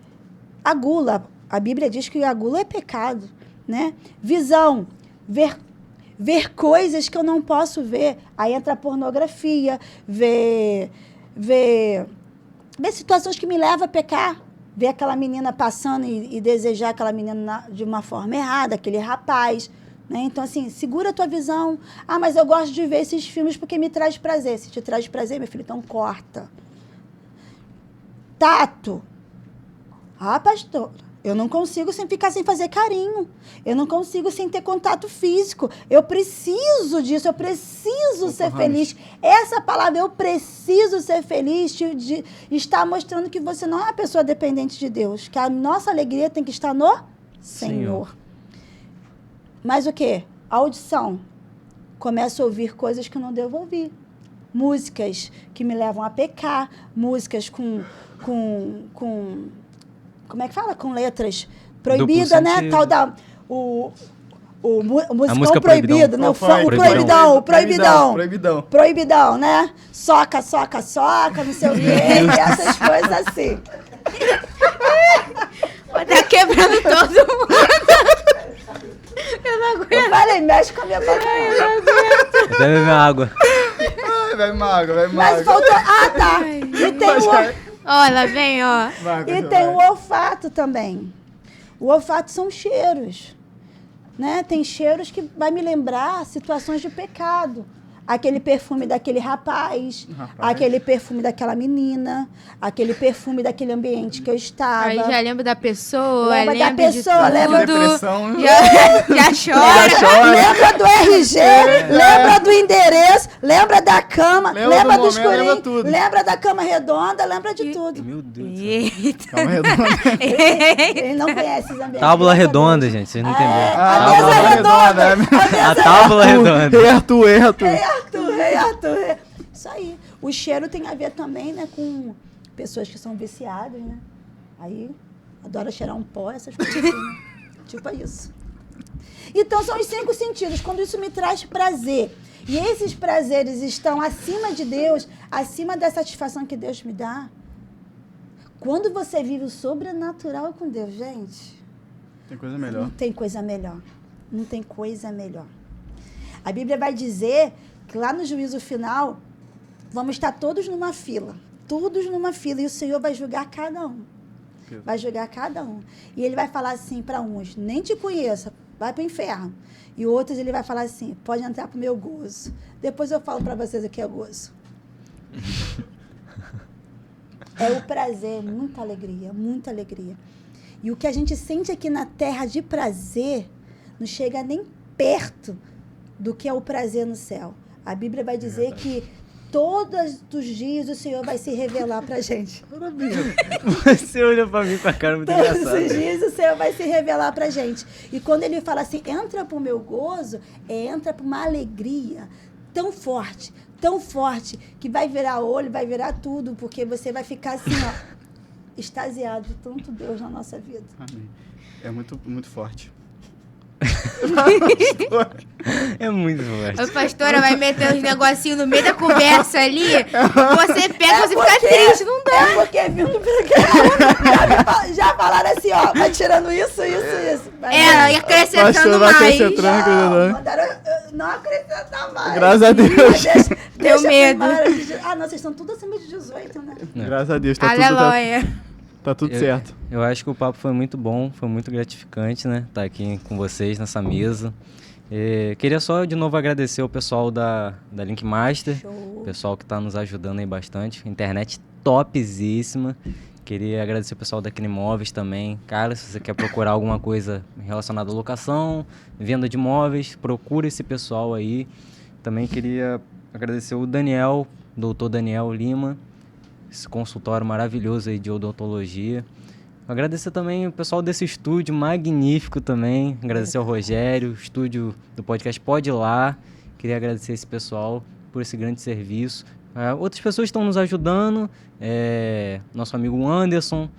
[SPEAKER 4] a gula, a Bíblia diz que a gula é pecado, né? Visão, ver coisas que eu não posso ver. Aí entra a pornografia, ver situações que me levam a pecar. Ver aquela menina passando e desejar aquela menina de uma forma errada, aquele rapaz. Né? Então, assim, segura a tua visão. Mas eu gosto de ver esses filmes porque me traz prazer. Se te traz prazer, meu filho, então corta. Tato. Pastor, eu não consigo ficar sem fazer carinho. Eu não consigo sem ter contato físico. Eu preciso disso, eu preciso ser feliz. Essa palavra, eu preciso ser feliz, está mostrando que você não é uma pessoa dependente de Deus. Que a nossa alegria tem que estar no Senhor. Mas o quê? Audição. Começo a ouvir coisas que eu não devo ouvir. Músicas que me levam a pecar. Músicas com como é que fala? Com letras proibidas, né? Tal da... O musicão proibido, né? O proibidão, né? Soca, não sei o quê, essas coisas assim.
[SPEAKER 1] Tá quebrando todo mundo. Eu não aguento.
[SPEAKER 4] Eu falei, mexe com a minha boca.
[SPEAKER 2] Eu até beber minha água.
[SPEAKER 3] Vai mago.
[SPEAKER 4] Mas faltou... tá. E tem
[SPEAKER 1] Ela vem, ó.
[SPEAKER 4] E tem o olfato também. O olfato são cheiros. Né? Tem cheiros que vai me lembrar situações de pecado. Aquele perfume daquele rapaz, aquele perfume daquela menina, aquele perfume daquele ambiente que eu estava.
[SPEAKER 1] Aí já lembro da pessoa,
[SPEAKER 4] lembra da pessoa,
[SPEAKER 1] lembra
[SPEAKER 3] depressão.
[SPEAKER 1] Já chora.
[SPEAKER 4] Lembra do RG, lembra do endereço, lembra da cama, lembra do escurinho, lembra da cama redonda, lembra de tudo.
[SPEAKER 2] Meu Deus do céu.
[SPEAKER 1] Eita.
[SPEAKER 3] Cama redonda.
[SPEAKER 4] Ele não conhece os ambientes.
[SPEAKER 2] Tábula redonda, gente, vocês não entenderam.
[SPEAKER 4] A mesa redonda.
[SPEAKER 2] A tábula redonda.
[SPEAKER 4] Rei Arthur. Isso aí. O cheiro tem a ver também, né, com pessoas que são viciadas, né? Aí, adora cheirar um pó, essas coisas assim, né? Tipo isso. Então, são os 5 sentidos. Quando isso me traz prazer, e esses prazeres estão acima de Deus, acima da satisfação que Deus me dá, quando você vive o sobrenatural com Deus, gente...
[SPEAKER 3] Tem coisa melhor.
[SPEAKER 4] Não tem coisa melhor. Não tem coisa melhor. A Bíblia vai dizer que lá no juízo final, vamos estar todos numa fila. Todos numa fila. E o Senhor vai julgar cada um. Vai julgar cada um. E Ele vai falar assim para uns, nem te conheço, vai para o inferno. E outros Ele vai falar assim, pode entrar para o meu gozo. Depois eu falo para vocês o que é gozo. É o prazer, muita alegria, muita alegria. E o que a gente sente aqui na terra de prazer, não chega nem perto do que é o prazer no céu. A Bíblia vai dizer que todos os dias o Senhor vai se revelar pra gente.
[SPEAKER 2] Você olhou pra mim com a cara muito engraçada.
[SPEAKER 4] Todos os dias o Senhor vai se revelar pra gente. E quando Ele fala assim, entra pro meu gozo, entra pra uma alegria tão forte, que vai virar olho, vai virar tudo, porque você vai ficar assim, ó, extasiado de tanto Deus na nossa vida.
[SPEAKER 3] Amém. É muito, muito forte.
[SPEAKER 2] É muito forte.
[SPEAKER 1] A pastora vai meter uns negocinhos no meio da conversa ali. Você pega, você fica triste, não dá.
[SPEAKER 4] É porque vindo pra cá, já falaram assim, ó, vai tirando isso.
[SPEAKER 1] Ela ia acrescentando mais.
[SPEAKER 4] Não acrescentar mais.
[SPEAKER 3] Graças a Deus.
[SPEAKER 1] Deu medo.
[SPEAKER 4] Não, vocês estão tudo acima de 18, né?
[SPEAKER 3] Graças a Deus,
[SPEAKER 1] Aleluia.
[SPEAKER 3] Tá tudo certo.
[SPEAKER 2] Eu acho que o papo foi muito bom, foi muito gratificante, né? Estar aqui com vocês nessa mesa. Queria só de novo agradecer o pessoal da Link Master, o pessoal que está nos ajudando aí bastante. Internet topzíssima. Queria agradecer o pessoal da Crimóveis também. Cara, se você quer procurar alguma coisa relacionada à locação, venda de imóveis, procura esse pessoal aí. Também queria Agradecer o Daniel, doutor Daniel Lima, esse consultório maravilhoso aí de odontologia. Agradecer também o pessoal desse estúdio magnífico também. Agradecer ao Rogério, o estúdio do podcast Pode Ir Lá. Queria agradecer esse pessoal por esse grande serviço. Outras pessoas estão nos ajudando, nosso amigo Anderson,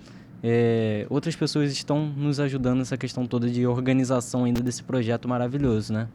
[SPEAKER 2] outras pessoas estão nos ajudando nessa questão toda de organização ainda desse projeto maravilhoso, né?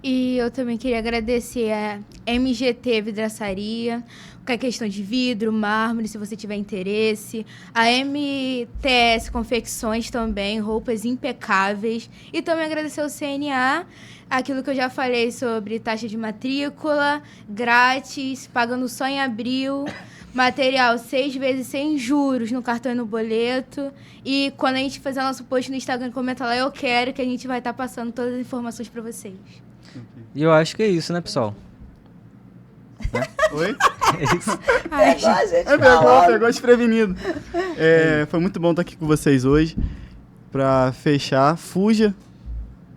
[SPEAKER 1] E eu também queria agradecer a MGT Vidraçaria, com a questão de vidro, mármore, se você tiver interesse. A MTS Confecções também, roupas impecáveis. E também agradecer ao CNA, aquilo que eu já falei sobre taxa de matrícula, grátis, pagando só em abril. Material 6 vezes sem juros no cartão e no boleto. E quando a gente fizer nosso post no Instagram, comenta lá, eu quero, que a gente vai estar passando todas as informações para vocês.
[SPEAKER 2] E eu acho que é isso, né, pessoal?
[SPEAKER 3] Oi?
[SPEAKER 2] É isso.
[SPEAKER 4] Pegou a gente falando.
[SPEAKER 3] Pegou desprevenido. Foi muito bom estar aqui com vocês hoje. Pra fechar, fuja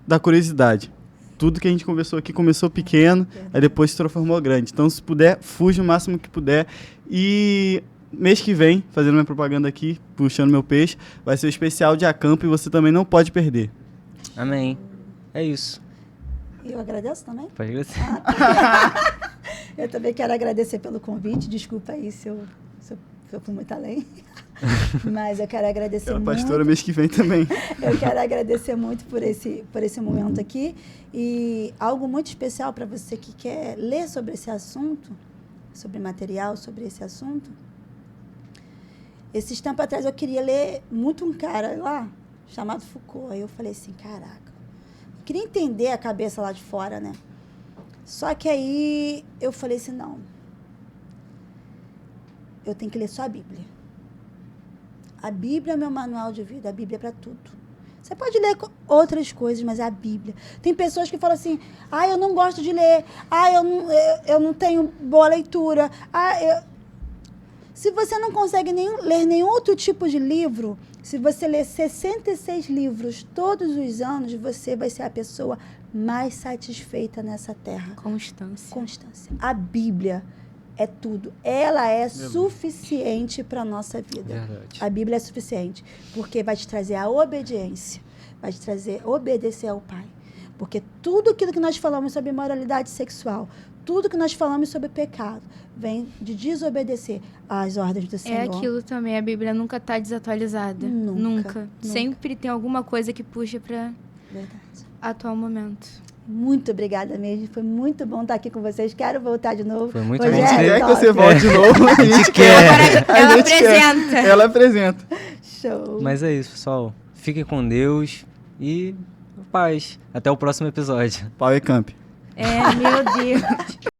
[SPEAKER 3] da curiosidade. Tudo que a gente conversou aqui começou pequeno, aí depois se transformou grande. Então, se puder, fuja o máximo que puder. E mês que vem, fazendo minha propaganda aqui, puxando meu peixe, vai ser o especial de Acampo e você também não pode perder.
[SPEAKER 2] Amém. É isso.
[SPEAKER 4] E eu agradeço também.
[SPEAKER 2] Pode agradecer.
[SPEAKER 4] Eu também quero agradecer pelo convite. Desculpa aí se eu fui muito além. Mas eu quero agradecer muito.
[SPEAKER 3] Pastora mês que vem também.
[SPEAKER 4] Eu quero agradecer muito por esse momento aqui. E algo muito especial para você que quer ler sobre esse assunto, sobre material, sobre esse assunto. Esses tempos atrás eu queria ler muito um cara lá, chamado Foucault. Aí eu falei assim, caraca, eu queria entender a cabeça lá de fora, né? Só que aí eu falei assim, não, eu tenho que ler só a Bíblia. A Bíblia é meu manual de vida, a Bíblia é para tudo. Você pode ler outras coisas, mas é a Bíblia. Tem pessoas que falam assim, eu não gosto de ler, eu não tenho boa leitura. Se você não consegue ler nenhum outro tipo de livro, se você ler 66 livros todos os anos, você vai ser a pessoa mais satisfeita nessa terra. Constância. A Bíblia é tudo. Ela é suficiente para a nossa vida.
[SPEAKER 2] Verdade.
[SPEAKER 4] A Bíblia é suficiente, porque vai te trazer a obediência, vai te trazer obedecer ao Pai. Porque tudo aquilo que nós falamos sobre moralidade sexual, tudo que nós falamos sobre pecado, vem de desobedecer às ordens do Senhor.
[SPEAKER 1] É aquilo também, a Bíblia nunca está desatualizada. Nunca. Sempre tem alguma coisa que puxa para atual momento.
[SPEAKER 4] Muito obrigada mesmo. Foi muito bom estar aqui com vocês. Quero voltar de novo.
[SPEAKER 2] Foi muito
[SPEAKER 3] A
[SPEAKER 2] bom.
[SPEAKER 3] gente quer que você volte de novo. A gente
[SPEAKER 2] quer.
[SPEAKER 1] Ela apresenta.
[SPEAKER 3] Ela apresenta.
[SPEAKER 4] Show.
[SPEAKER 2] Mas é isso, pessoal. Fiquem com Deus e paz. Até o próximo episódio.
[SPEAKER 3] Pau e Camp.
[SPEAKER 1] Meu Deus.